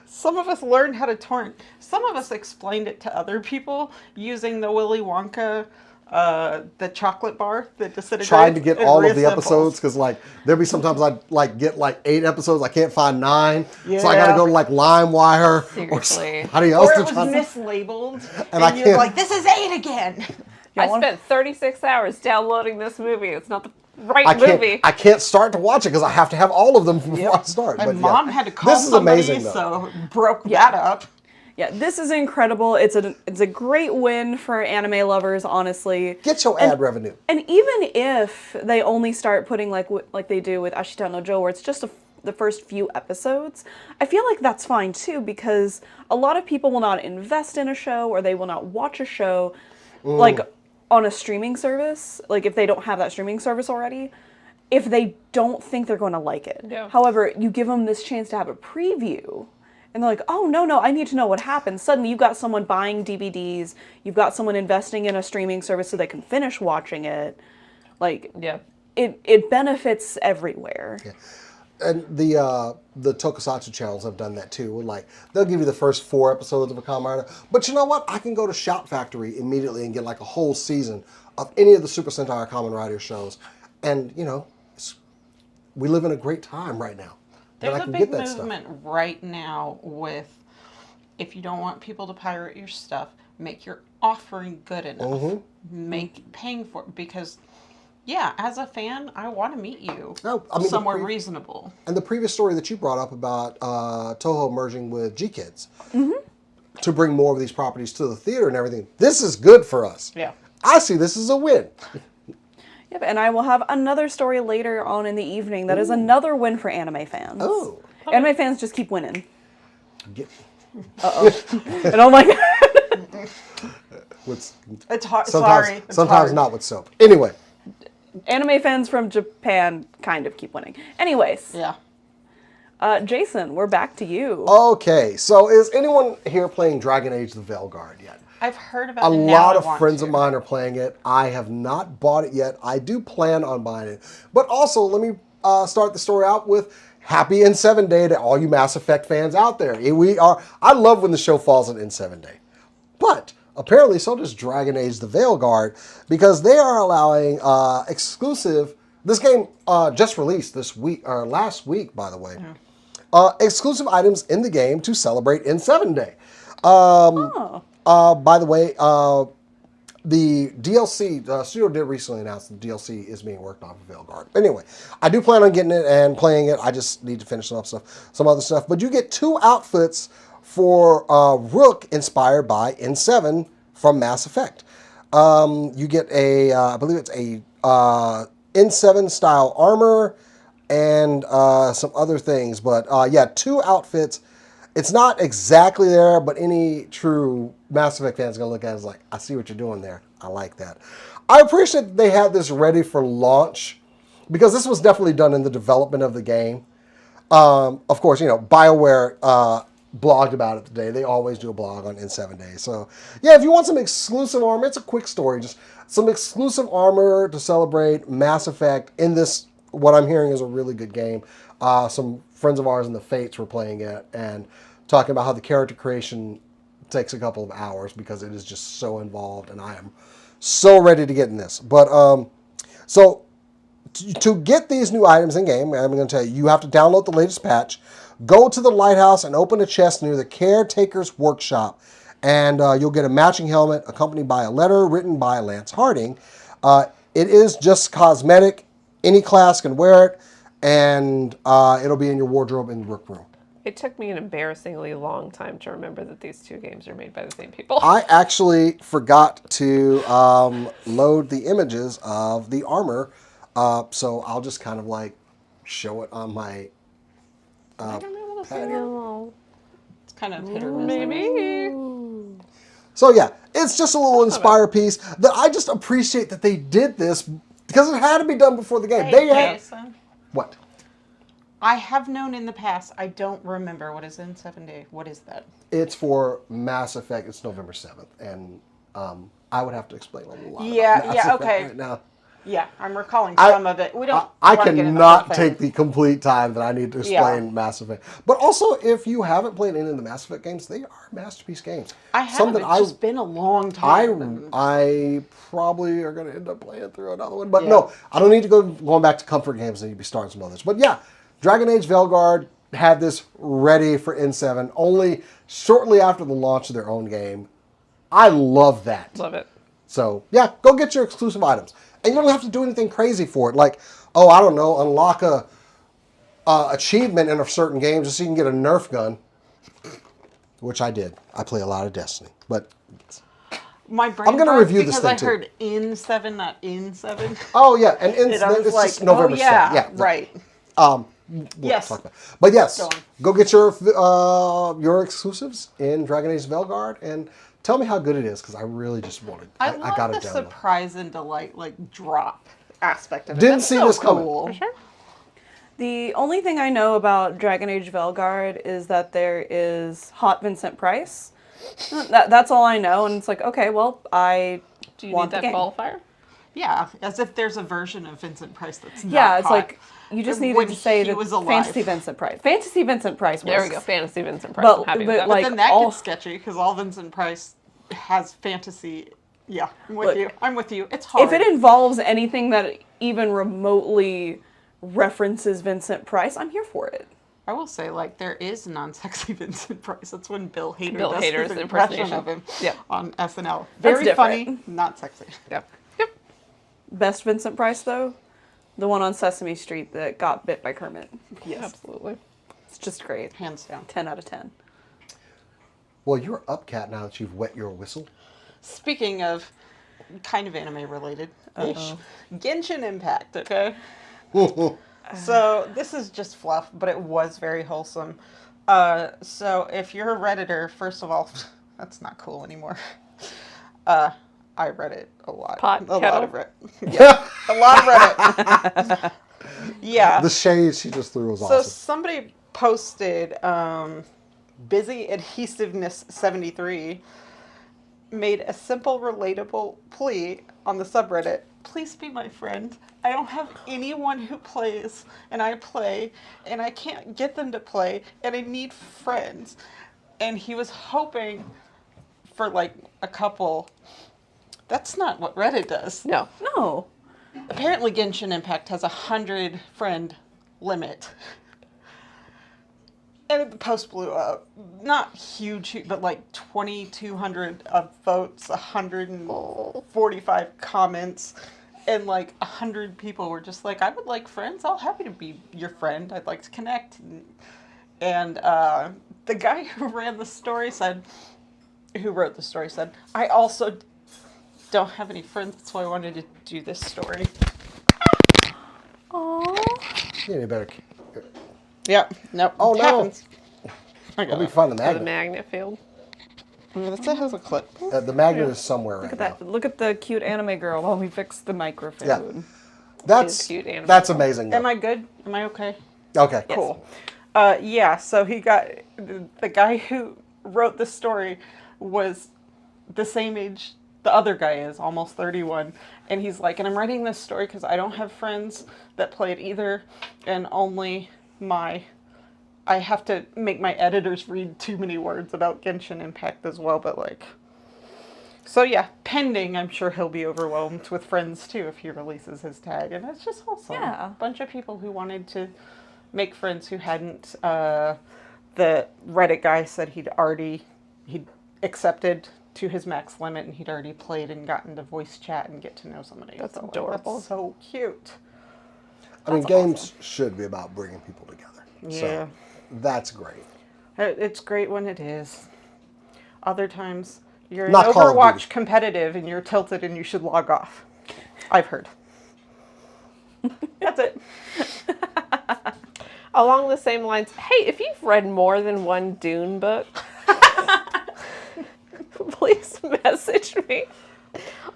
some of us learned how to torrent. Some of us explained it to other people using the Willy Wonka, the chocolate bar that disintegrates.
trying to get
and
all of the
reassembles.
episodes because like there'd be sometimes I'd like get like 8 episodes. I can't find 9, so I got
Yeah.
to go to like LimeWire or
Seriously.
somebody else
Or
to
it was
try.
mislabeled,
And I
and you're
can't-
like, "This is 8 again."
I
want-
spent 36 hours downloading this movie. It's not the right movie.
I can't start to watch it because I have to have all of them before I start.
My
But yeah,
mom had to call
This is
somebody,
amazing though.
so broke that up.
Yeah, this is incredible. It's a great win for anime lovers, honestly.
Get your ad revenue.
And even if they only start putting like they do with Ashita no Joe, where it's just the first few episodes, I feel like that's fine too, because a lot of people will not invest in a show or they will not watch a show like on a streaming service, like if they don't have that streaming service already, if they don't think they're going to like it.
Yeah.
However, you give them this chance to have a preview, and they're like, oh, no, I need to know what happens. Suddenly you've got someone buying DVDs, you've got someone investing in a streaming service so they can finish watching it. Like,
Yeah.
it benefits everywhere.
And the Tokusatsu channels have done that too. Where like they'll give you the first 4 episodes of a Kamen Rider, but you know what? I can go to Shout Factory immediately and get like a whole season of any of the Super Sentai or Kamen Rider shows, and you know, we live in a great time right now. that
There's
I
a
can
big
get that stuff.
movement right now with, if you don't want people to pirate your stuff, make your offering good enough.
Mm-hmm.
Make paying for it, because, yeah, as a fan, I want to meet you
No, I mean,
somewhere reasonable.
And the previous story that you brought up about Toho merging with G Kids to bring more of these properties to the theater and everything, this is good for us.
Yeah.
I see this as a win.
Yep, and I will have another story later on in the evening that is another win for anime fans.
Oh.
Anime fans just keep winning.
Get,
I don't like that.
With,
It's hard.
sometimes,
Sorry. It's
sometimes
hard.
not with soap. Anyway,
Anime fans from Japan kind of keep winning. Anyways,
Yeah.
Jason, we're back to you.
okay. So is anyone here playing Dragon Age the Veilguard yet?
I've heard about
A
it. Now
lot
I
of
want
friends
to.
of mine are playing it. I have not bought it yet. I do plan on buying it. But also, let me start the story out with happy N7 Day to all you Mass Effect fans out there. I love when the show falls on N7 Day. But apparently so does Dragon Age the Veilguard, because they are allowing exclusive... This game just released this week, or last week, by the way. Exclusive items in the game to celebrate N7 Day. By the way, the DLC, Studio did recently announce the DLC is being worked on for Veilguard. Anyway, I do plan on getting it and playing it. I just need to finish some other stuff. But you get 2 outfits for Rook inspired by N7 from Mass Effect. You get I believe it's a N7 style armor and some other things. But yeah, 2 outfits. It's not exactly there, but any true Mass Effect fan is going to look at it as like, I see what you're doing there. I like that. I appreciate that they had this ready for launch, because this was definitely done in the development of the game. Of course, BioWare blogged about it today. They always do a blog on N7 Days. So, yeah, if you want some exclusive armor, it's a quick story. Just some exclusive armor to celebrate Mass Effect in this, what I'm hearing is a really good game. Some friends of ours in the Fates were playing it and talking about how the character creation takes a couple of hours because it is just so involved, and I am so ready to get in this. But so to get these new items in game, I'm going to tell you, you have to download the latest patch, go to the lighthouse and open a chest near the Caretaker's Workshop, and you'll get a matching helmet accompanied by a letter written by Lance Harding. It is just cosmetic. Any class can wear it, and it'll be in your wardrobe in the Rook room.
It took me an embarrassingly long time to remember that these 2 games are made by the same people.
I actually forgot to load the images of the armor, so I'll just kind of like show it on my
I don't know what to say.
No.
It's kind of hit or miss.
Maybe.
So yeah, it's just a little Inspire piece that I just appreciate that they did this, because it had to be done before the game.
Hey,
They had
Jason.
what?
I have known in the past. I don't remember what is in 7 Day. What is that?
It's for Mass Effect. It's November 7th, and I would have to explain a lot.
Yeah,
about Mass
yeah,
Effect
okay.
Right now.
Yeah, I'm recalling some of it. We don't.
I
wanna get into the
cannot
whole
take
thing.
the complete time that I need to explain
Yeah.
Mass Effect. But also, if you haven't played any of the Mass Effect games, they are masterpiece games.
I have. It's just been a long time.
I probably are going to end up playing through another one. But no, I don't need to going back to comfort games. I need to be starting some others. But yeah, Dragon Age Veilguard had this ready for N7 only shortly after the launch of their own game. I love that.
Love it.
So yeah, go get your exclusive items. And you don't have to do anything crazy for it. Like, oh, I don't know, unlock a achievement in a certain game just so you can get a Nerf gun. Which I did. I play a lot of Destiny. But
My brain
I'm gonna
broke
review this
because
thing,
I
too.
heard in 7, not in 7.
oh yeah, and
And I was
it's
like,
just November
oh yeah,
7th. Yeah,
right.
We'll
Yes.
talk about it. But yes,
Go on.
go get your exclusives in Dragon Age Veilguard and tell me how good it is, because I really just wanted.
I
I
love
got
the
it down.
surprise and delight, like drop aspect of it.
Didn't
That's
see
so
this coming.
cool.
For sure.
The only thing I know about Dragon Age Veilguard is that there is Hot Vincent Price. That's all I know, and it's like, okay, well, I
Do you
want
need
the
that
game.
qualifier?
Yeah, as if there's a version of Vincent Price that's not
Yeah, it's
hot.
like you just
When
needed to say
he
that
was alive.
Fantasy Vincent Price. Fantasy Vincent Price.
There
was-
we go. Fantasy Vincent Price.
But-
I'm happy
but,
with that.
like,
Then that
all-
gets sketchy because all Vincent Price has fantasy. Yeah, I'm with
Look,
you. I'm with you. It's hard.
If it involves anything that even remotely references Vincent Price, I'm here for it.
I will say, like, there is non-sexy Vincent Price. That's when Bill Hader
Bill
does
Hader's
his impression
impersonation.
of him
Yep.
on SNL.
That's
Very
different.
funny, not sexy.
Yep. Yep.
Best Vincent Price though, the one on Sesame Street that got bit by Kermit.
Yes,
Absolutely.
It's just great.
hands down.
10 out of 10.
Well, you're up, Cat, now that you've wet your whistle.
Speaking of kind of anime related ish, Genshin Impact, okay? So this is just fluff, but it was very wholesome. So if you're a Redditor, first of all, that's not cool anymore. I read it a lot.
Pot,
a lot
kettle?
of it. Yeah, a lot of Reddit. Yeah.
The shade she just threw was
So
awesome.
somebody posted, Busy Adhesiveness 73 made a simple, relatable plea on the subreddit. Please be my friend. I don't have anyone who plays, and I play, and I can't get them to play, and I need friends. And he was hoping for like a couple. That's not what Reddit does.
No.
No.
Apparently Genshin Impact has 100 friend limit. And the post blew up. Not huge, but like 2,200 votes, 145 comments, and like 100 people were just like, I would like friends. I'll happy to be your friend. I'd like to connect. And the guy who ran the story said, who wrote the story said, I also don't have any friends. That's why I wanted to do this story.
Aww.
You need a better.
Yep. Nope.
Oh,
it
no.
happens. I
Let
got
me
it.
find the
The
magnet.
magnet field.
That has a clip.
The magnet is somewhere right
Look at
now.
that. Look at the cute anime girl while we fix the microphone.
Yeah.
Is
That's
cute animal.
that's amazing.
Am
though.
I good? Am I okay?
Okay.
Cool. Yeah, so he got, the guy who wrote the story was the same age the other guy is, almost 31. And he's like, and I'm writing this story because I don't have friends that play it either. And only I have to make my editors read too many words about Genshin Impact as well. But like, so yeah, pending, I'm sure he'll be overwhelmed with friends too if he releases his tag. And it's just awesome.
Yeah.
A bunch of people who wanted to make friends who hadn't. The Reddit guy said he'd accepted to his max limit and he'd already played and gotten to voice chat and get to know somebody.
That's
So, like,
adorable.
that's so cute.
I mean,
That's
games should be about bringing people together.
Yeah.
So that's great.
It's great when it is. Other times, you're in
Not Call of
Overwatch
Duty.
competitive and you're tilted and you should log off. I've heard. That's it.
Along the same lines, hey, if you've read more than one Dune book, please message me.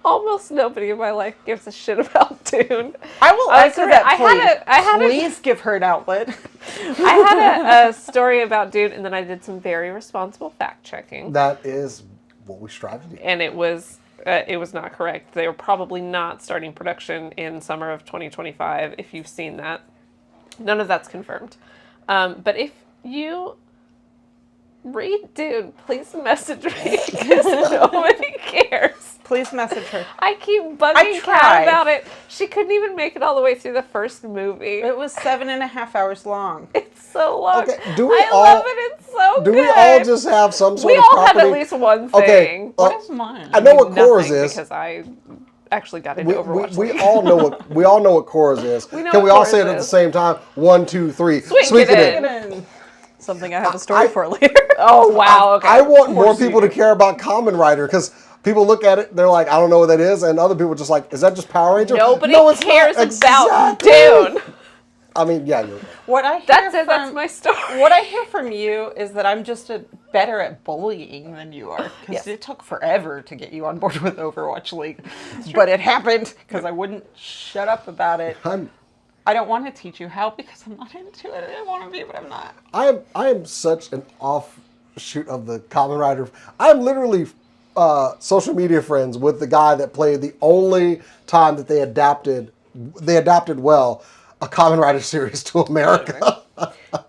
Almost nobody in my life gives a shit about Dune.
I will
I was
answer
gonna-
that
I had
plea.
a- I had a-
Please give her an outlet.
I had a story about Dune, and then I did some very responsible fact checking,
That is what we strive to do.
and it was not correct. They were probably not starting production in summer of 2025. If you've seen that, none of that's confirmed. But if you read Dune, please message me because nobody cares.
Please message her.
I keep bugging
I
Kat
tried.
about it. She couldn't even make it all the way through the first movie.
It was 7.5 hours long.
It's so long.
Okay, do we
I
all-
love it. It's so
Do
good.
we all just have some sort
We
of
all have
property?
at least one
Okay,
thing.
What is mine?
I know what
Nothing,
chorus is.
because I actually got into Overwatch.
We all know what chorus is.
We know
Can we
what
all say it
chorus
at the
is.
same time? 1, 2, 3.
Swing it in.
And
Something I have a story for later.
Oh wow! Okay.
I want more
course you
people to
do.
care about Kamen Rider because people look at it, they're like, I don't know what that is, and other people are just like, is that just Power Ranger?
Nobody
No, it's
cares
not.
about
Exactly.
Dune.
I mean, yeah, you're right.
what I hear
That's it.
from,
That's my story.
What I hear from you is that I'm just better at bullying than you are. Because
Yes.
it took forever to get you on board with Overwatch League. But it happened because I wouldn't shut up about it. I don't want to teach you how because I'm not into it. I want to be, but I'm not.
I am such an offshoot of the Kamen Rider. I'm literally social media friends with the guy that played the only time that they adapted well a Kamen Rider series to America.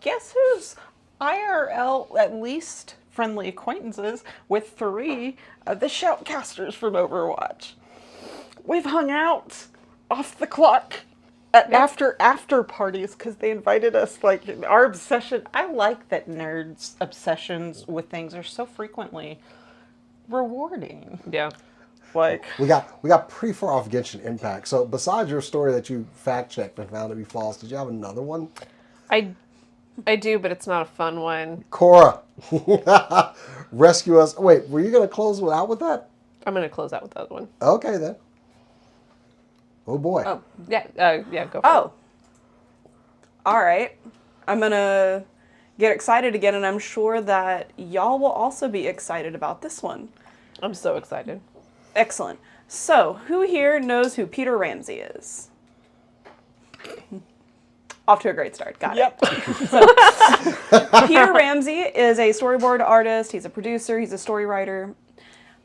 Guess who's IRL at least friendly acquaintances with 3 of the shoutcasters from Overwatch. We've hung out off the clock at after parties because they invited us. Like our obsession. I like that nerds' obsessions with things are so frequently rewarding.
Yeah.
Like
We got pretty far off Genshin Impact. So besides your story that you fact checked and found to be false, did you have another one?
I do, but it's not a fun one.
Cora, rescue us. Wait, were you gonna close out with that?
I'm gonna close out with the other one.
Okay then. Oh boy.
Oh.
Yeah. Yeah. Go for
Oh. All right. I'm gonna get excited again, and I'm sure that y'all will also be excited about this one.
I'm so excited.
Excellent. So, who here knows who Peter Ramsey is? Off to a great start. Got it. Peter Ramsey is a storyboard artist. He's a producer. He's a story writer.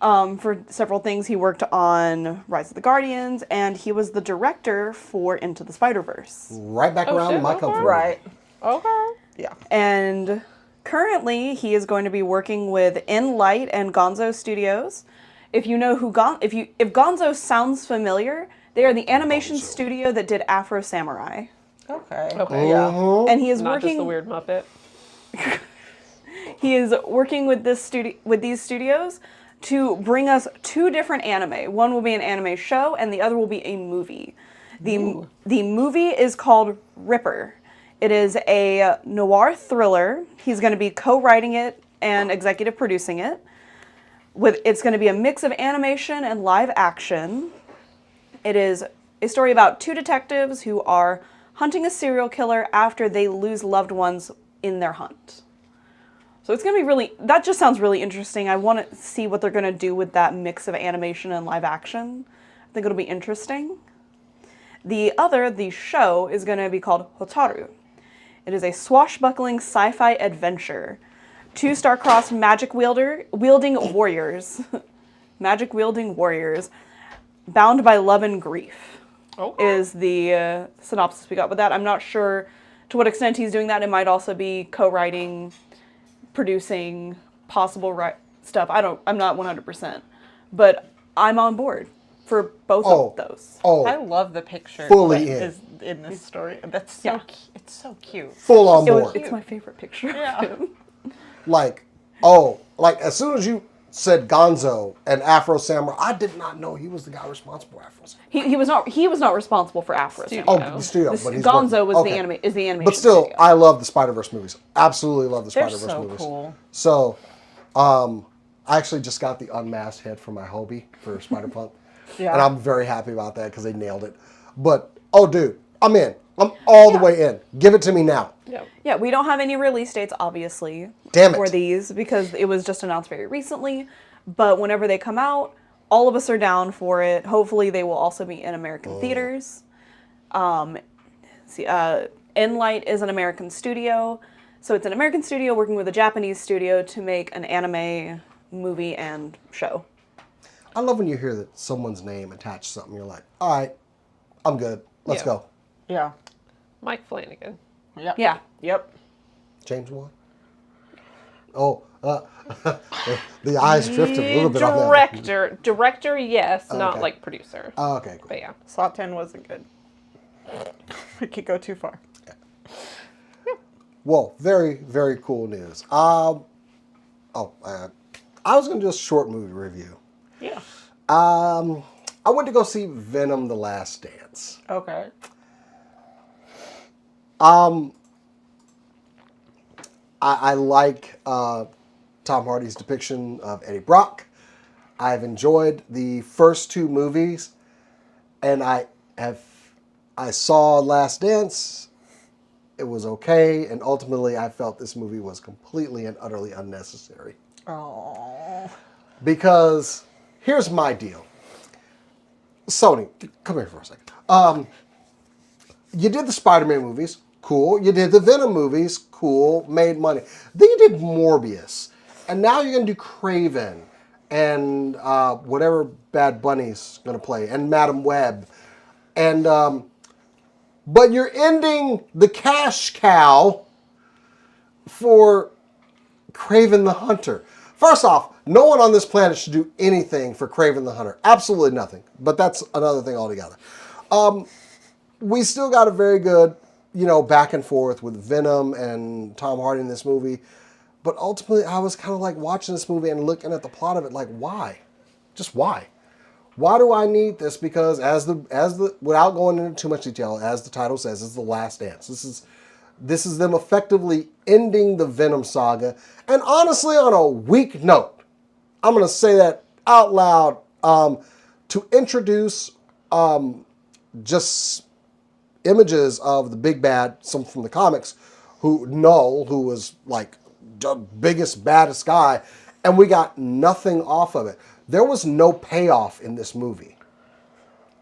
For several things, he worked on Rise of the Guardians, and he was the director for Into the Spider-Verse.
Right back around
shit,
my
okay.
comfort.
Right.
Okay.
Yeah.
And currently, he is going to be working with Enlight and Gonzo Studios. If you know who if Gonzo sounds familiar, they are the animation studio that did Afro Samurai.
Okay.
Okay.
Yeah.
And he is
Not
working.
just the weird Muppet.
He is working with these studios to bring us 2 different anime. One will be an anime show, and the other will be a movie. The movie is called Ripper. It is a noir thriller. He's going to be co-writing it and executive producing it. It's going to be a mix of animation and live action. It is a story about 2 detectives who are hunting a serial killer after they lose loved ones in their hunt. So it's going to be that just sounds really interesting. I want to see what they're going to do with that mix of animation and live action. I think it'll be interesting. The show is going to be called Hotaru. It is a swashbuckling sci-fi adventure. 2 star-crossed magic-wielding warriors. Magic-wielding warriors bound by love and grief.
Okay.
Is the synopsis we got with that. I'm not sure to what extent he's doing that. It might also be co-writing, producing, possible stuff. I'm not 100%. But I'm on board for both of those.
I love the picture
Fully
that
in.
is in this story. That's so it's so cute.
Full on board.
It's my favorite picture.
Yeah.
Like as soon as you said Gonzo and Afro Samurai, I did not know he was the guy responsible for Afro Samurai.
He was not responsible for Afro.
Oh, the studio. But he's
Gonzo was
okay.
the animation.
But still,
studio.
I love the Spider-Verse movies. Absolutely love the
They're
Spider-Verse
so
movies.
cool.
So, I actually just got the unmasked head for my Hobie for Spider-Punk.
Yeah.
And I'm very happy about that because they nailed it. But, dude, I'm in. I'm all the way in. Give it to me now.
Yep.
Yeah, we don't have any release dates, obviously,
Damn it.
for these because it was just announced very recently. But whenever they come out, all of us are down for it. Hopefully, they will also be in American theaters. Enlight is an American studio, so it's an American studio working with a Japanese studio to make an anime movie and show.
I love when you hear that someone's name attached to something. You're like, all right, I'm good. Let's go.
Yeah.
Mike Flanagan.
Yep.
Yeah.
Yep.
James Wan? Oh, the eyes drifted a little bit on that.
Director, yes, not
Okay.
like producer.
Oh, okay, cool.
But yeah.
Slot 10 wasn't good. It could go too far.
Well, very, very cool news. I was going to do a short movie review.
Yeah.
I went to go see Venom: The Last Dance.
Okay.
I like Tom Hardy's depiction of Eddie Brock. I've enjoyed the first 2 movies, and I saw Last Dance. It was okay, and ultimately I felt this movie was completely and utterly unnecessary.
Oh.
Because here's my deal. Sony, come here for a second. You did the Spider-Man movies, cool. You did the Venom movies, cool, made money. Then you did Morbius. And now you're going to do Kraven and whatever Bad Bunny's going to play, and Madam Web. And, but you're ending the cash cow for Kraven the Hunter. First off, no one on this planet should do anything for Kraven the Hunter. Absolutely nothing. But that's another thing altogether. We still got a very good, back and forth with Venom and Tom Hardy in this movie. But ultimately, I was kind of like watching this movie and looking at the plot of it like, why? Just why? Why do I need this? Because without going into too much detail, as the title says, it's the last dance. This is them effectively ending the Venom saga. And honestly, on a weak note, I'm going to say that out loud, to introduce just images of the big bad, some from the comics, who was like the biggest, baddest guy, and we got nothing off of it. There was no payoff in this movie.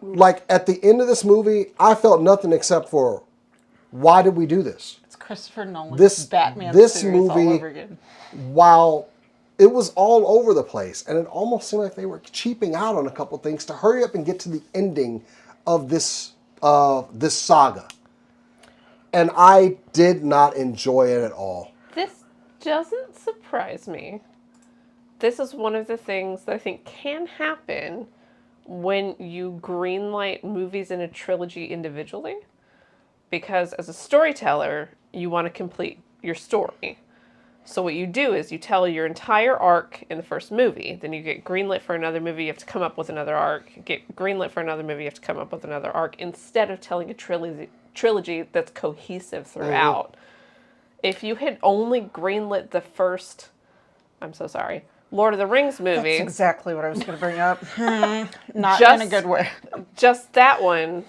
Like, at the end of this movie, I felt nothing except for, why did we do this?
It's Christopher Nolan's
This
Batman
this
series
movie,
all over again.
while it was all over the place, and it almost seemed like they were cheaping out on a couple things to hurry up and get to the ending of this saga. And I did not enjoy it at all.
This doesn't surprise me. This is one of the things that I think can happen when you greenlight movies in a trilogy individually. Because as a storyteller, you want to complete your story. So what you do is you tell your entire arc in the first movie, then you get greenlit for another movie, you have to come up with another arc. Get greenlit for another movie, you have to come up with another arc, instead of telling a trilogy that's cohesive throughout. If you had only greenlit the first, I'm so sorry, Lord of the Rings movie.
That's exactly what I was going to bring up. Not in a good way.
Just that one,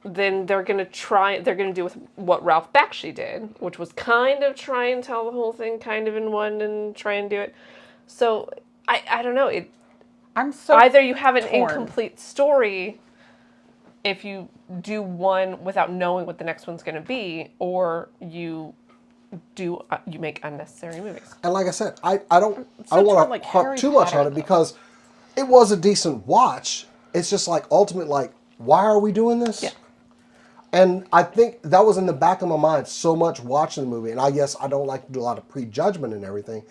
then they're going to do with what Ralph Bakshi did, which was kind of try and tell the whole thing kind of in one and try and do it. So, I don't know.
I'm so
either you have an
torn.
incomplete story if you do one without knowing what the next one's going to be, or you make unnecessary movies.
And like I said, I don't
so
want to
like
harp
Harry
too much
Potter,
on it because it was a decent watch. It's just like ultimate, like, why are we doing this?
Yeah.
And I think that was in the back of my mind so much watching the movie. And I guess I don't like to do a lot of prejudgment and everything,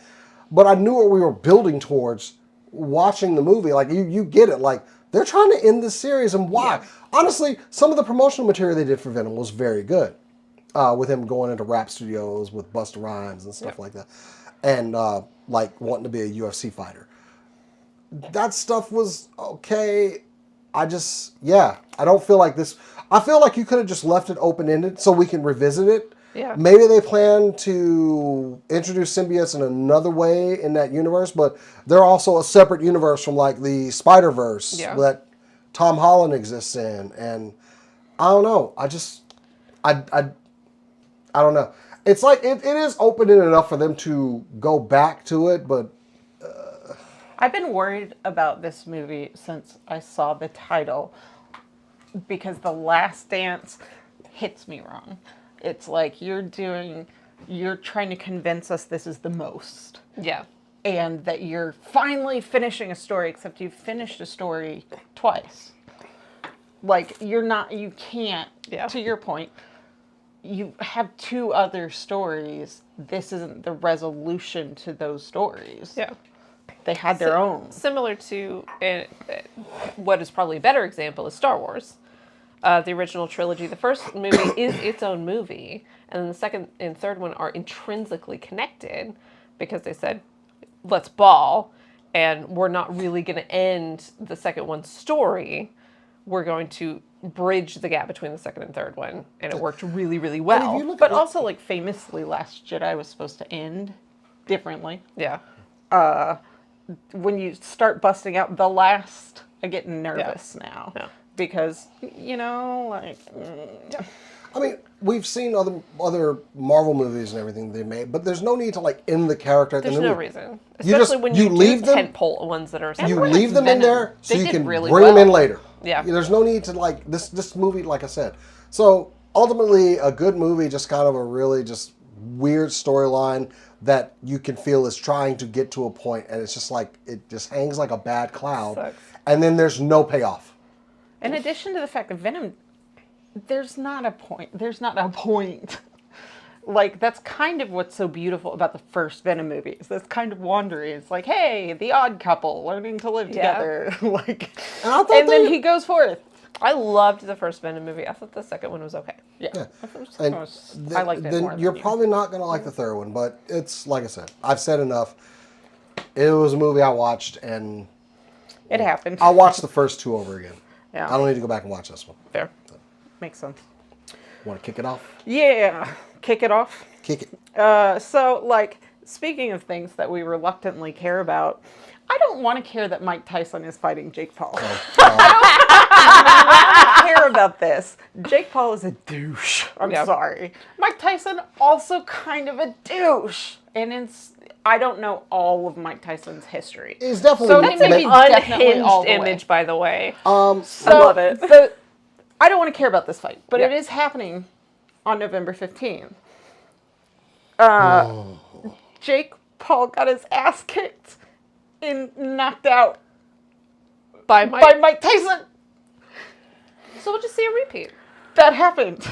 but I knew what we were building towards watching the movie. Like, you get it. Like, they're trying to end this series, and why? Yeah. Honestly, some of the promotional material they did for Venom was very good. With him going into rap studios with Busta Rhymes and stuff like that. And like wanting to be a UFC fighter. That stuff was okay. I don't feel like this. I feel like you could have just left it open-ended so we can revisit it.
Yeah.
Maybe they plan to introduce symbiotes in another way in that universe, but they're also a separate universe from like the Spider-Verse that Tom Holland exists in. And I don't know. I don't know. It's like, it is open-ended enough for them to go back to it, but...
I've been worried about this movie since I saw the title, because The Last Dance hits me wrong. It's like you're trying to convince us this is the most.
Yeah.
And that you're finally finishing a story, except you've finished a story twice. Like, you can't, to your point, you have two other stories. This isn't the resolution to those stories.
Yeah.
They had their own.
Similar to what is probably a better example is Star Wars. The original trilogy. The first movie is its own movie, and then the second and third one are intrinsically connected because they said, let's ball, and we're not really going to end the second one's story. We're going to bridge the gap between the second and third one, and it worked really, really well.
But also, like, famously, Last Jedi was supposed to end differently.
Yeah.
When you start busting out the last, I get nervous now. Yeah. Because, like...
I mean, we've seen other Marvel movies and everything they made, but there's no need to, like, end the character at the
There's
end.
no reason. Especially when you
leave
do
them,
tentpole ones that are...
You leave them in there so you can
really
bring them in later.
Yeah.
There's no need to, like, this movie, like I said. So, ultimately, a good movie, just kind of a really just weird storyline that you can feel is trying to get to a point, and it's just like, it just hangs like a bad cloud.
Sucks.
And then there's no payoff.
In addition to the fact that Venom, there's not a point. Like, that's kind of what's so beautiful about the first Venom movie. Is this kind of wandering. It's like, hey, the odd couple learning to live together. Like, and then he goes forth.
I loved the first Venom movie. I thought the second one was okay.
Yeah.
And
I liked it more.
You're probably not going to like the third one, but it's, like I said, I've said enough. It was a movie I watched, and...
It happened.
I'll watch the first two over again.
Yeah.
I don't need to go back and watch this one.
Fair.
Makes sense.
Want to kick it off?
Yeah. Kick it off.
Kick it.
So, like, speaking of things that we reluctantly care about, I don't want to care that Mike Tyson is fighting Jake Paul. I don't care about about this. Jake Paul is a douche. I'm
Yeah.
sorry. Mike Tyson also kind of a douche. And I don't know all of Mike Tyson's history.
He's definitely
So
That's
maybe
an
definitely all
unhinged
the way.
image, by the way.
So
I love it.
I don't want to care about this fight, but
Yeah.
it is happening on November 15th. Jake Paul got his ass kicked and knocked out
By
by Mike Tyson.
So we'll just see a repeat.
That happened.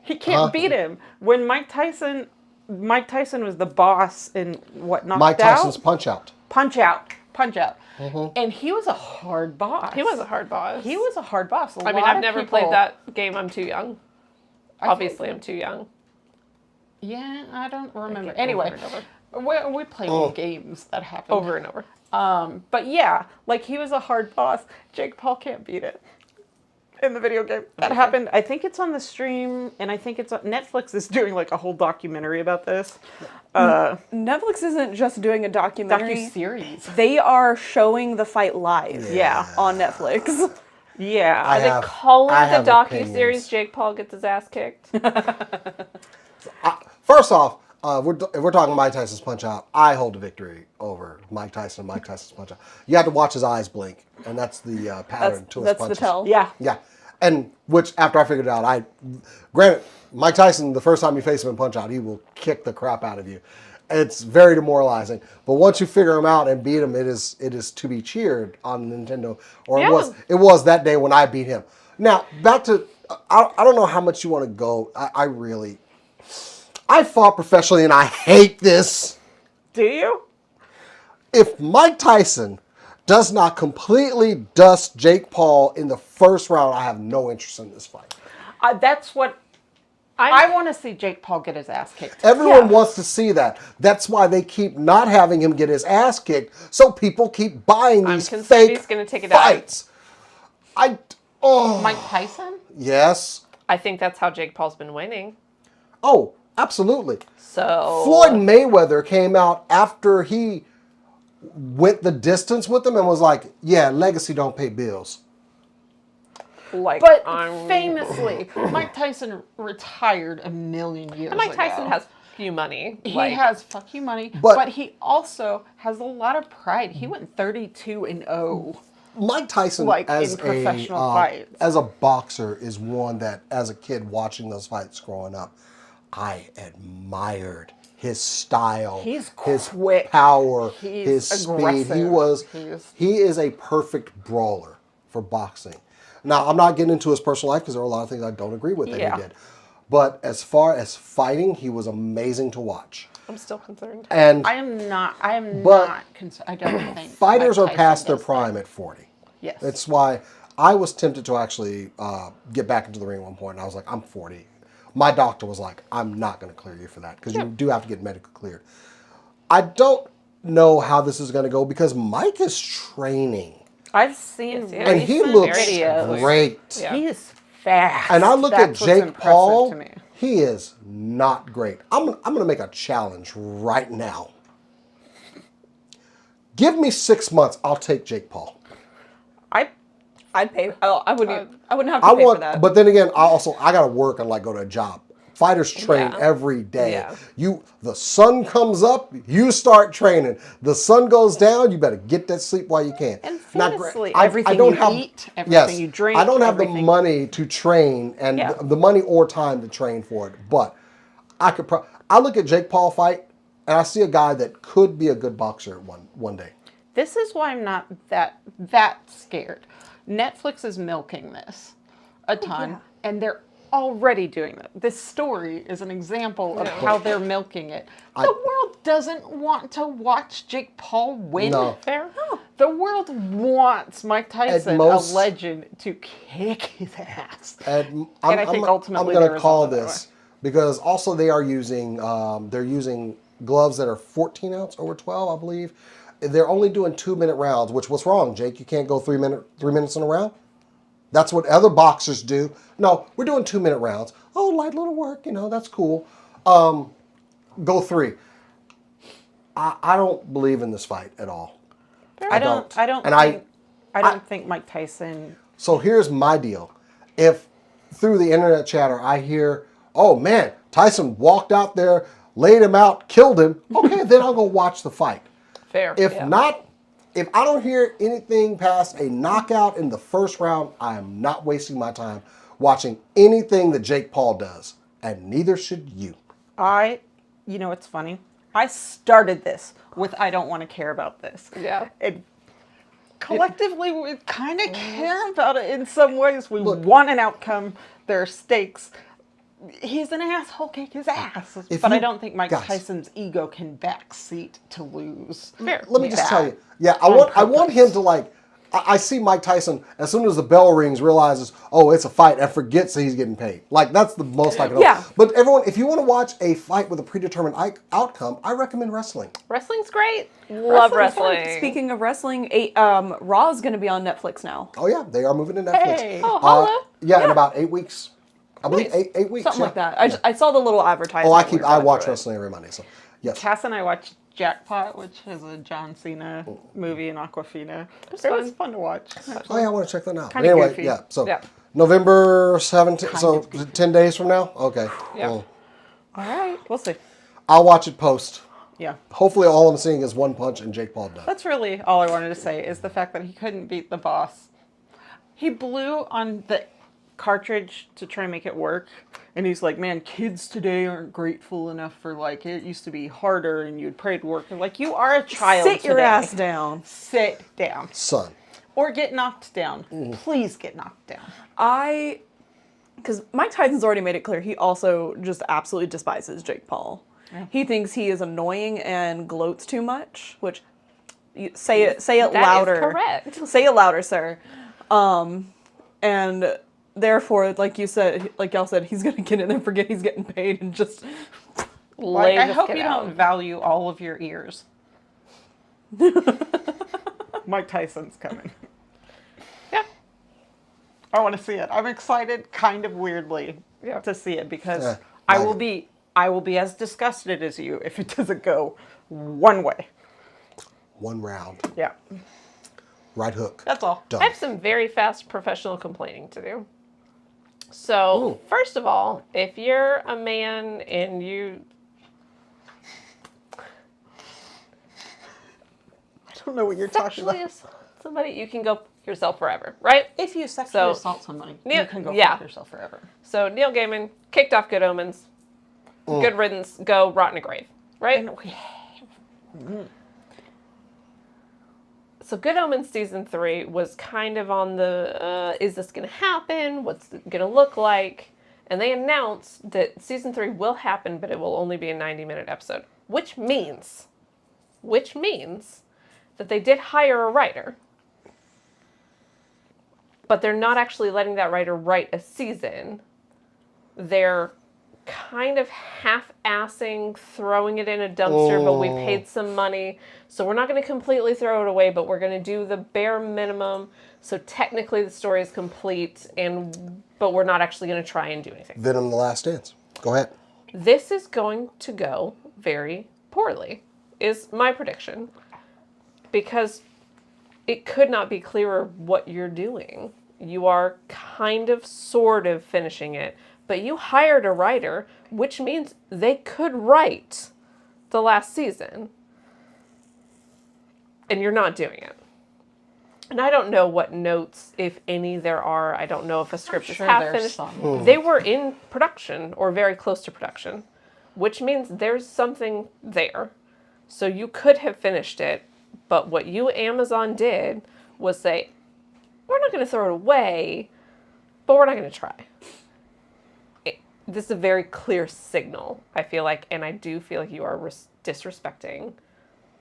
He can't beat him. When Mike Tyson was the boss in what knocked
Mike
out?
Tyson's Punch Out.
Punch Out. And he was a hard boss.
He was a hard boss.
He was a hard boss.
I mean, I've never played that game. I'm too young. Obviously, I'm too young.
Yeah, I don't remember.
Over
Anyway,
and over.
we play games that happen.
Over and over.
But yeah, like he was a hard boss. Jake Paul can't beat it in the video game. That happened. I think it's on the stream, and I think it's on Netflix is doing like a whole documentary about this.
Netflix isn't just doing a documentary.
Docu-series.
They are showing the fight live.
Yeah.
On Netflix.
Yeah.
I
Are they
have-
calling
I
the
have
docu-series
opinions.
Jake Paul gets his ass kicked?
First off, if we're talking Mike Tyson's Punch Out, I hold the victory over Mike Tyson and Mike Tyson's Punch Out. You have to watch his eyes blink, and that's the pattern to his
That's
punches.
the tell.
Yeah.
Yeah, and which after I figured it out, granted, Mike Tyson, the first time you face him in Punch Out, he will kick the crap out of you. It's very demoralizing. But once you figure him out and beat him, it is to be cheered on Nintendo. Or
Yeah.
it was that day when I beat him. Now back to I don't know how much you want to go. I fought professionally and I hate this.
Do you?
If Mike Tyson does not completely dust Jake Paul in the first round, I have no interest in this fight.
That's what I want to see. Jake Paul get his ass kicked.
Everyone wants to see that. That's why they keep not having him get his ass kicked, so people keep buying these
concerned
fake
he's gonna take it out.
fights.
Mike Tyson?
Yes.
I think that's how Jake Paul's been winning.
Oh, absolutely.
So
Floyd Mayweather came out after he went the distance with him and was like, yeah, legacy don't pay bills.
like,
But famously, Mike Tyson retired a million years
Mike
ago.
Tyson has few money.
He
like,
has fuck you money,
But-
but he also has a lot of pride. He went 32-0.
Mike Tyson,
Like,
as
in professional
a
fights.
as a boxer, is one that, as a kid watching those fights growing up, I admired his style,
He's
his
quick.
power,
He's
his speed.
aggressive.
He is a perfect brawler for boxing. Now, I'm not getting into his personal life because there are a lot of things I don't agree with that
Yeah.
he did. But as far as fighting, he was amazing to watch.
I'm still concerned.
And
I am not
But-
concerned. I don't think
fighters
Mike
are
Tyson
past their
does
prime
that.
at 40.
Yes.
That's why I was tempted to actually get back into the ring at one point. And I was like, I'm 40. My doctor was like, I'm not going to clear you for that because you do have to get medical cleared. I don't know how this is going to go because Mike is training.
I've seen
Yes, he
And he
recent
looks
videos.
great.
Yeah.
He is fast.
And I look
That's
at
what's
Jake
impressive
Paul.
to me.
He is not great. I'm going to make a challenge right now. Give me 6 months. I'll take Jake Paul.
I'd pay. I wouldn't have to
I
pay
want,
for that.
but then again, I gotta work and like go to a job. Fighters train
Yeah.
every day.
Yeah.
The sun comes up, you start training. The sun goes down, you better get that sleep while you can.
And
Now,
famously,
I
everything
don't
you
have,
eat, everything you drink,
I don't have the
everything-
money to train and
Yeah.
the money or time to train for it. But I could. I look at Jake Paul fight, and I see a guy that could be a good boxer one day.
This is why I'm not that scared. Netflix is milking this a ton, and they're already doing that. This story is an example of how they're milking it. The world doesn't want to watch Jake Paul win.
No.
Fair. No.
The world wants Mike Tyson,
most-
a legend, to kick his ass.
And
I think ultimately
I'm
the
going to call
result of that
this because also they are using they're using gloves that are 14 ounce over 12, I believe. They're only doing 2-minute rounds, which what's wrong, Jake? You can't go 3 minutes in a round. That's what other boxers do. No, we're doing 2-minute rounds. Oh, light little work, that's cool. Go 3. I don't believe in this fight at all.
I don't
And
think Mike Tyson.
So here's my deal. If through the internet chatter, I hear, oh man, Tyson walked out there, laid him out, killed him. Okay, then I'll go watch the fight.
Fair.
If
yeah.
not, if I don't hear anything past a knockout in the first round, I am not wasting my time watching anything that Jake Paul does. And neither should you.
You know, it's funny. I started this with I don't want to care about this.
Yeah.
And collectively, we kind of care about it in some ways. We want an outcome. There are stakes. He's an asshole, kick his ass. But I don't think Mike Tyson's ego can backseat to lose.
Fair.
Let me just tell you. Yeah, I want him to like. I see Mike Tyson as soon as the bell rings, realizes, oh, it's a fight, and forgets that he's getting paid. Like that's the most I can.
Yeah.
But everyone, if you want to watch a fight with a predetermined outcome, I recommend wrestling.
Wrestling's great. Love wrestling.
Speaking of wrestling, Raw is going to be on Netflix now.
Oh yeah, they are moving to Netflix.
Hey.
Oh, holla.
Yeah, in about 8 weeks. I believe eight weeks.
Something
yeah.
like that. I saw the little advertisement.
Oh, I watch wrestling every Monday. So yes.
Cass and I watched Jackpot, which is a John Cena movie in Aquafina. It was fun to watch.
Oh yeah, I want to check that out.
Kinda
Anyway,
goofy.
yeah. So
Yeah.
November 17th. So
Kind of
10 days from now. Okay.
Yeah.
Well,
All right, we'll see.
I'll watch it post.
Yeah.
Hopefully, all I'm seeing is one punch and Jake Paul done.
That's really all I wanted to say is the fact that he couldn't beat the boss. He blew on the cartridge to try and make it work. And he's like, man, kids today aren't grateful enough for like, it used to be harder and you'd pray to work. And like, you are a child
Sit your
today.
ass down.
Sit down.
Son.
Or get knocked down. Please get knocked down.
Because Mike Tyson's already made it clear he also just absolutely despises Jake Paul.
Yeah.
He thinks he is annoying and gloats too much, which say it
That
louder.
is correct.
Say it louder, sir. And therefore, like you said, like y'all said, he's gonna get in and forget he's getting paid and just
Lay
I
this
hope
kid
you
out.
don't value all of your ears. Mike Tyson's coming.
Yeah.
I want to see it. I'm excited, kind of weirdly,
Yeah.
to see it because
Yeah,
I will be as disgusted as you if it doesn't go one way.
One round.
Yeah,
Right hook.
that's all.
Done.
I have some very fast professional complaining to do. So, first of all, if you're a man and you...
I don't know what you're talking
sexually
about.
assault somebody, you can go yourself forever, right?
If you sexually
So,
assault somebody,
Neil-
you can go
yeah.
fuck yourself forever.
So, Neil Gaiman kicked off Good Omens. Good riddance, go rot in a grave, right?
And we,
So Good Omens Season 3 was kind of on the, is this going to happen? What's it going to look like? And they announced that Season 3 will happen, but it will only be a 90-minute episode. Which means that they did hire a writer. But they're not actually letting that writer write a season. They're kind of half-assing, throwing it in a dumpster, but we paid some money, so we're not going to completely throw it away, but we're going to do the bare minimum, so technically the story is complete, but we're not actually going to try and do anything.
Venom: The Last Dance. Go ahead.
This is going to go very poorly, is my prediction, because it could not be clearer what you're doing. You are kind of, sort of finishing it, but you hired a writer, which means they could write the last season. And you're not doing it. And I don't know what notes, if any, there are. I don't know if a script is
sure
half
there's
finished.
some.
They were in production or very close to production, which means there's something there. So you could have finished it, but what you, Amazon, did was say, we're not going to throw it away, but we're not going to try. This is a very clear signal, I feel like, and I do feel like you are disrespecting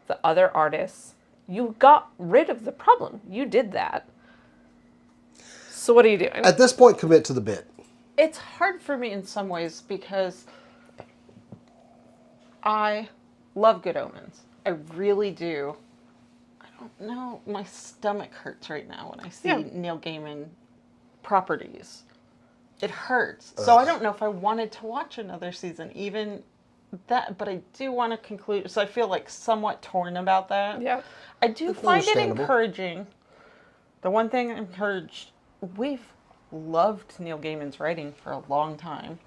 the other artists. You got rid of the problem. You did that. So what are you doing?
At this point, commit to the bit.
It's hard for me in some ways because I love Good Omens. I really do. I don't know. My stomach hurts right now when I see Neil Gaiman properties. It hurts. So I don't know if I wanted to watch another season, even that, but I do want to conclude. So I feel like somewhat torn about that.
Yeah.
I do
That's
find it
understandable.
encouraging. The one thing I'm encouraged, we've loved Neil Gaiman's writing for a long time.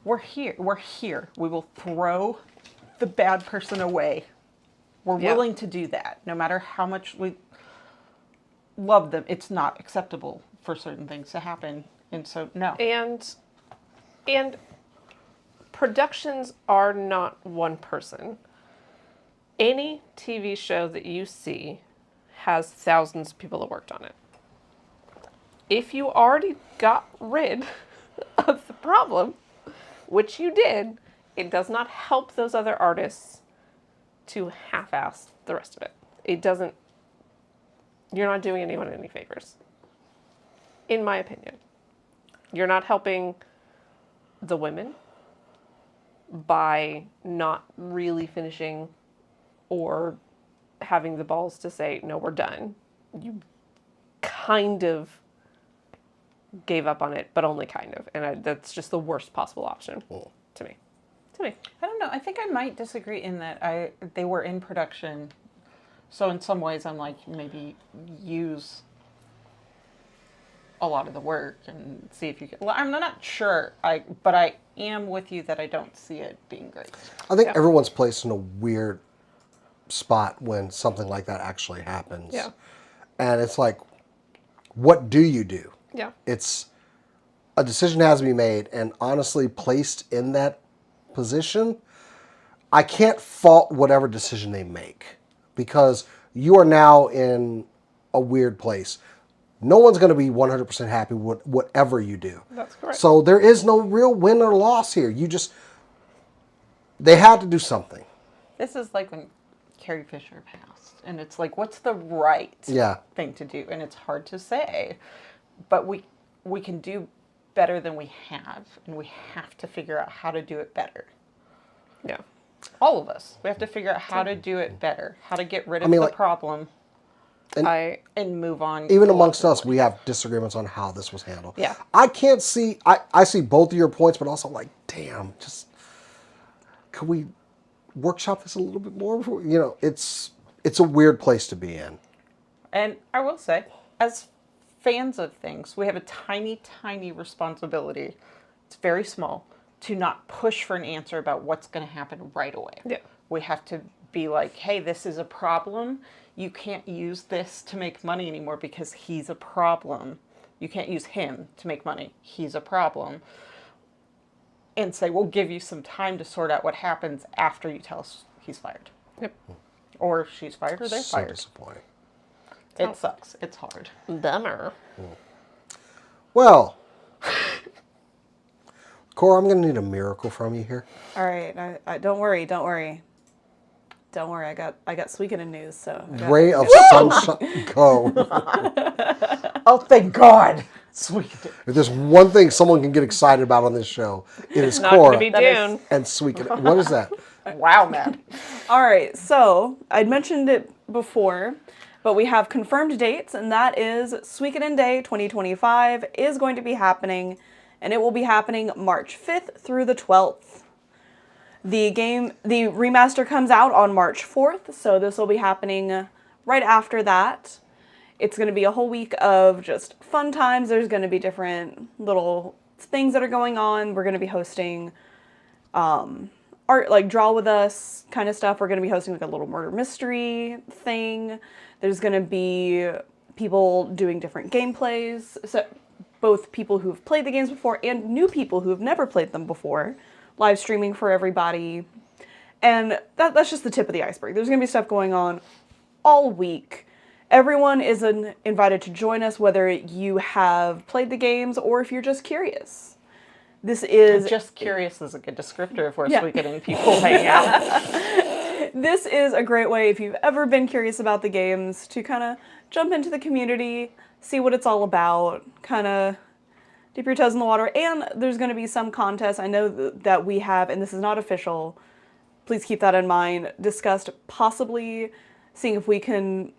We're here. We're here. We will throw the bad person away. We're willing to do that, no matter how much we love them. It's not acceptable for certain things to happen, and so no.
And productions are not one person. Any TV show that you see has thousands of people that worked on it. If you already got rid of the problem, which you did, it does not help those other artists to half-ass the rest of it. It doesn't, you're not doing anyone any favors. In my opinion. You're not helping the women by not really finishing or having the balls to say, no, we're done. You kind of gave up on it, but only kind of. And that's just the worst possible option to me.
I don't know. I think I might disagree in that they were in production. So in some ways, I'm like, maybe use a lot of the work and see if you can. Well, I'm not sure. But I am with you that I don't see it being great.
I think everyone's placed in a weird spot when something like that actually happens.
Yeah.
And it's like, what do you do?
Yeah.
It's a decision has to be made, and honestly, placed in that position, I can't fault whatever decision they make because you are now in a weird place. No one's going to be 100% happy with whatever you do.
That's correct.
So there is no real win or loss here. They had to do something.
This is like when Carrie Fisher passed, and it's like, what's the right thing to do? And it's hard to say, but we can do better than we have, and we have to figure out how to do it better.
Yeah.
All of us. We have to figure out how to do it better, how to get rid of the problem and move on.
Even amongst us, we have disagreements on how this was handled.
Yeah.
I can't see, I see both of your points, but also like, damn, just, could we workshop this a little bit more? Before, it's a weird place to be in.
And I will say, as fans of things, we have a tiny, tiny responsibility. It's very small to not push for an answer about what's going to happen right away.
Yeah.
We have to be like, hey, this is a problem. You can't use this to make money anymore because he's a problem. You can't use him to make money. He's a problem. And say, we'll give you some time to sort out what happens after you tell us he's fired.
Yep.
Or she's fired or they're
So
fired.
disappointing.
It sucks. It's hard.
Bummer.
Well, Cora, I'm going to need a miracle from you here.
All right, don't worry. I got Suikoden news, so.
Ray of sunshine, go.
Oh, thank God. Sweet.
If there's one thing someone can get excited about on this show, it is
Not
Cora
going to be Dune.
and Suikoden. What is that?
Wow, man.
All right, so I'd mentioned it before, but we have confirmed dates, and that is Suikoden Day 2025 is going to be happening, and it will be happening March 5th through the 12th. The remaster comes out on March 4th, so this will be happening right after that. It's going to be a whole week of just fun times. There's going to be different little things that are going on. We're going to be hosting art, like draw with us kind of stuff. We're going to be hosting like a little murder mystery thing. There's going to be people doing different gameplays. So both people who've played the games before and new people who have never played them before. Live streaming for everybody. And that's just the tip of the iceberg. There's going to be stuff going on all week. Everyone is invited to join us, whether you have played the games or if you're just curious. This is...
Just curious is a good descriptor of where Suikoden people hang out.
This is a great way, if you've ever been curious about the games, to kind of jump into the community, see what it's all about, kind of dip your toes in the water. And there's going to be some contests. I know that we have, and this is not official, please keep that in mind, discussed possibly seeing if we can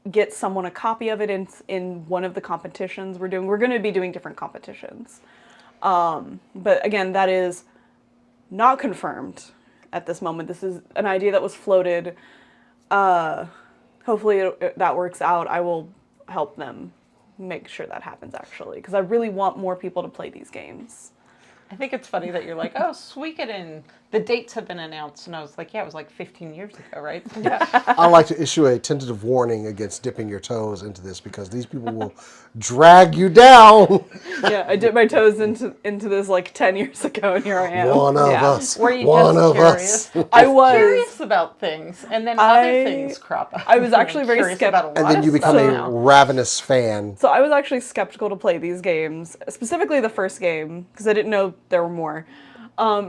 get someone a copy of it in one of the competitions we're doing. We're going to be doing different competitions. But again, that is not confirmed at this moment. This is an idea that was floated. Hopefully that works out. I will help them make sure that happens actually, because I really want more people to play these games.
I think it's funny that you're like, oh, Suikoden, the dates have been announced. And I was like, yeah, it was like 15 years ago, right? Yeah.
I'd like to issue a tentative warning against dipping your toes into this because these people will drag you down.
Yeah, I dipped my toes into this like 10 years ago, and here I am.
One of
Yeah.
us.
Were you
One
just
of
curious?
us.
I was.
Curious about things, and then other things crop up.
I was actually very
Curious about a lot
And then
of
you become
stuff
a
now.
ravenous fan.
So I was actually skeptical to play these games, specifically the first game, because I didn't know there were more.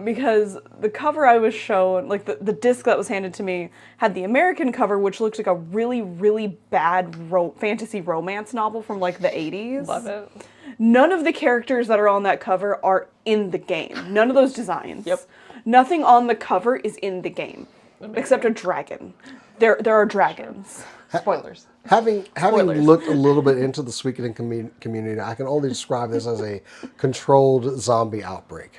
Because the cover I was shown, like the disc that was handed to me, had the American cover, which looked like a really, really bad fantasy romance novel from like the 80s.
Love it.
None of the characters that are on that cover are in the game. None of those designs.
Yep.
Nothing on the cover is in the game, except a dragon. There are dragons.
Spoilers.
Having
Spoilers.
looked a little bit into the Suikoden community, I can only describe this as a controlled zombie outbreak.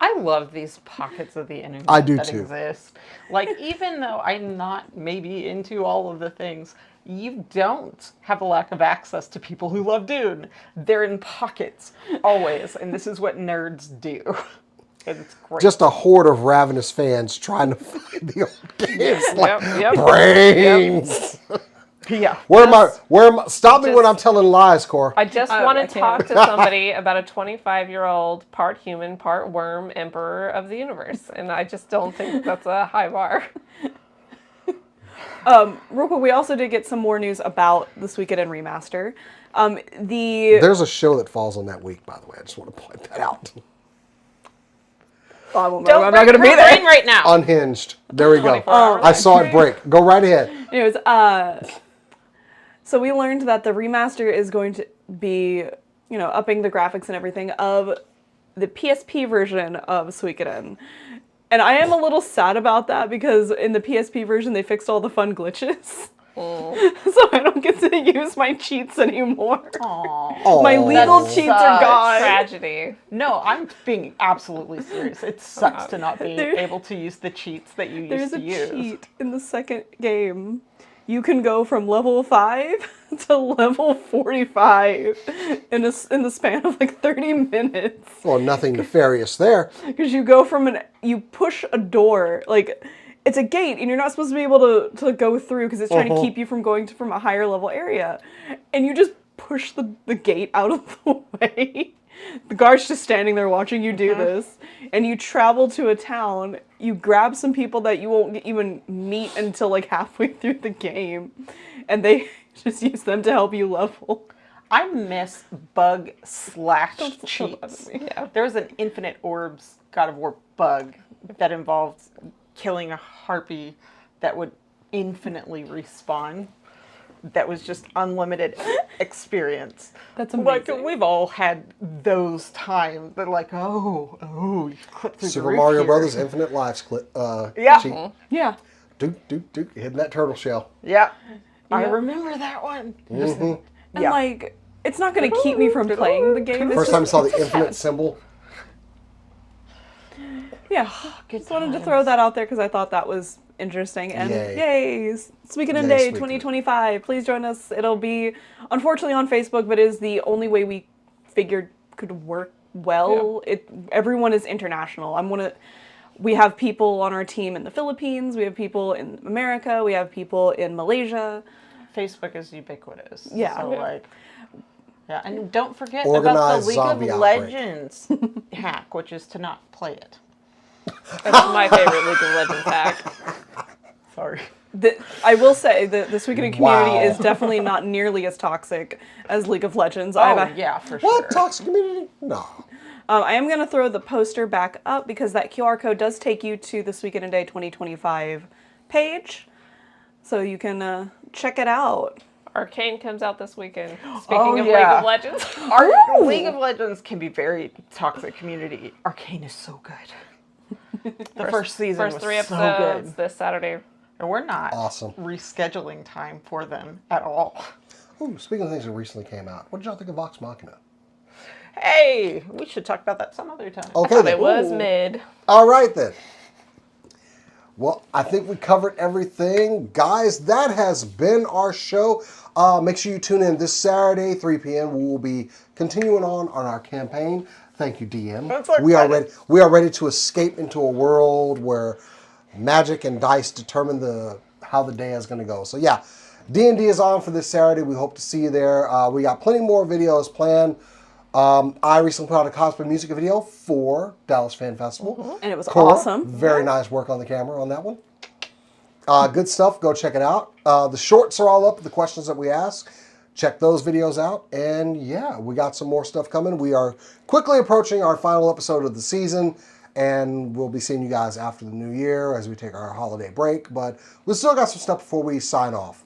I love these pockets of the internet
I do
that
too.
exist. Like, even though I'm not maybe into all of the things, you don't have a lack of access to people who love Dune. They're in pockets, always, and this is what nerds do. And it's great.
Just a horde of ravenous fans trying to find the old games. Like,
Yep.
brains.
yeah.
Where am I? Stop me when I'm telling lies, Cora.
I just
Oh,
want
I
to
can't.
talk to somebody about a 25-year-old, part human, part worm emperor of the universe. And I just don't think that's a high bar.
Real quick, we also did get some more news about the Suikoden remaster.
There's a show that falls on that week, by the way. I just want to point that out.
I'm
Don't
not
break
going to be
her
there.
brain right now.
Unhinged. There we go.
24 hours.
I saw it break. Go right ahead.
Anyways, so we learned that the remaster is going to be, upping the graphics and everything of the PSP version of Suikoden. And I am a little sad about that because in the PSP version they fixed all the fun glitches. So I don't get to use my cheats anymore.
Aw.
My legal
That
cheats are
sucks.
gone.
Tragedy.
No, I'm being absolutely serious. It sucks to not be
There-
able to use the cheats that you
There's
used
a
to use.
cheat in the second game. You can go from level 5 to level 45 in the span of like 30 minutes.
Well, nothing nefarious there.
Because you go from you push a door, like it's a gate and you're not supposed to be able to go through because it's trying to keep you from going from a higher level area. And you just push the gate out of the way. The guard's just standing there watching you do this. And you travel to a town, you grab some people that you won't even meet until like halfway through the game. And they just use them to help you level.
I miss bug slash
Don't
cheats.
Yeah.
There was an Infinite Orbs God of War bug that involved killing a harpy that would infinitely respawn. That was just unlimited experience.
That's
Like,
amazing.
we've all had those times that like, you clip through the
Super
roof
Mario
here.
Brothers Infinite Lives
Yeah.
cheat.
Yeah.
Duke, hitting that turtle shell.
Yeah. I
Yeah.
remember that one.
And
Yeah.
like, it's not going to keep me from playing the game. It's
First time I
just-
saw the infinite symbol.
Yeah, just wanted to throw that out there because I thought that was interesting. And
Yay.
yay, Suikoden
Yay,
Day
Suikoden.
2025. Please join us. It'll be, unfortunately, on Facebook, but it is the only way we figured could work well. Everyone is international. We have people on our team in the Philippines. We have people in America. We have people in Malaysia.
Facebook is ubiquitous.
Yeah.
So
Yeah.
like, yeah, and don't forget
Organized
about the League of
zombie outbreak.
Legends hack, which is to not play it.
That's my favorite League of Legends hack.
Sorry.
I will say the Suikoden community
Wow.
is definitely not nearly as toxic as League of Legends.
Oh, yeah, for sure.
What? Toxic community? No.
I am going to throw the poster back up because that QR code does take you to the Suikoden Day 2025 page. So you can check it out.
Arcane comes out this weekend. Speaking of
yeah.
League of Legends.
Our League of Legends can be very toxic community. Arcane is so good. The first season
First
was
3
so
episodes
good.
this Saturday.
And we're not
Awesome.
rescheduling time for them at all.
Ooh, speaking of things that recently came out, what did y'all think of Vox Machina?
Hey, we should talk about that some other time.
Okay,
Thought
then.
it was mid.
All right then. Well, I think we covered everything. Guys, that has been our show. Make sure you tune in this Saturday, 3 p.m. We will be continuing on our campaign. Thank you, DM.
I'm so
We are
excited.
ready. We are ready to escape into a world where magic and dice determine how the day is going to go. So yeah, D&D is on for this Saturday. We hope to see you there. We got plenty more videos planned. I recently put out a cosplay music video for Dallas Fan Festival.
And it was
Cora,
awesome.
Very nice work on the camera on that one. Good stuff. Go check it out. The shorts are all up, the questions that we ask. Check those videos out. And yeah, we got some more stuff coming. We are quickly approaching our final episode of the season. And we'll be seeing you guys after the new year as we take our holiday break. But we still got some stuff before we sign off.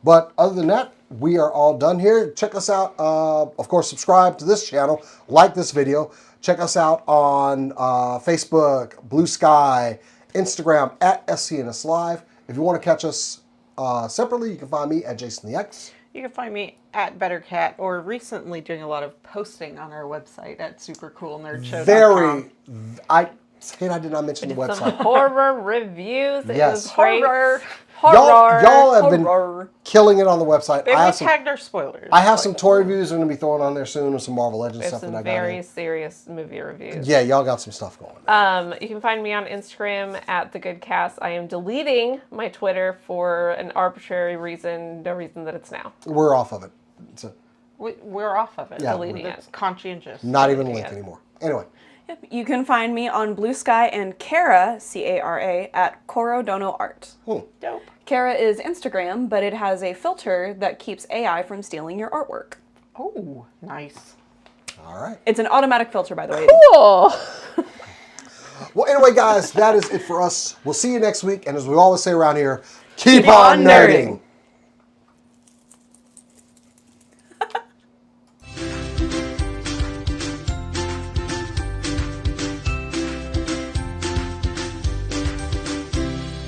But other than that, we are all done here. Check us out. Of course, subscribe to this channel. Like this video. Check us out on Facebook, Blue Sky, Instagram at SCNS Live. If you want to catch us separately, you can find me at Jason the X.
You can find me at BetterCat or recently doing a lot of posting on our website at supercoolnerdshow.com.
I did not mention the
Some
website.
horror reviews. It
Yes.
was great.
Horror.
Y'all have been
Horror.
killing it on the website.
And we tagged our spoilers.
I have some toy reviews I'm going to be throwing on there soon, and some Marvel Legends
We have
stuff that I
some
got
very
in.
serious movie reviews.
Yeah, y'all got some stuff going.
You can find me on Instagram at TheGoodCast. I am deleting my Twitter for an arbitrary reason, no reason that it's now.
We're off of it. It's
We're off of it.
Yeah,
Deleting
It's
it.
conscientious.
not even a
Yeah.
link anymore. Anyway,
Yep. You can find me on Blue Sky and Kara, C-A-R-A, at Corodono Art.
Dope.
Kara is Instagram, but it has a filter that keeps AI from stealing your artwork.
Oh, nice.
all right.
It's an automatic filter, by the way.
Cool.
Well, anyway, guys, that is it for us. We'll see you next week. And as we always say around here, keep on nerding.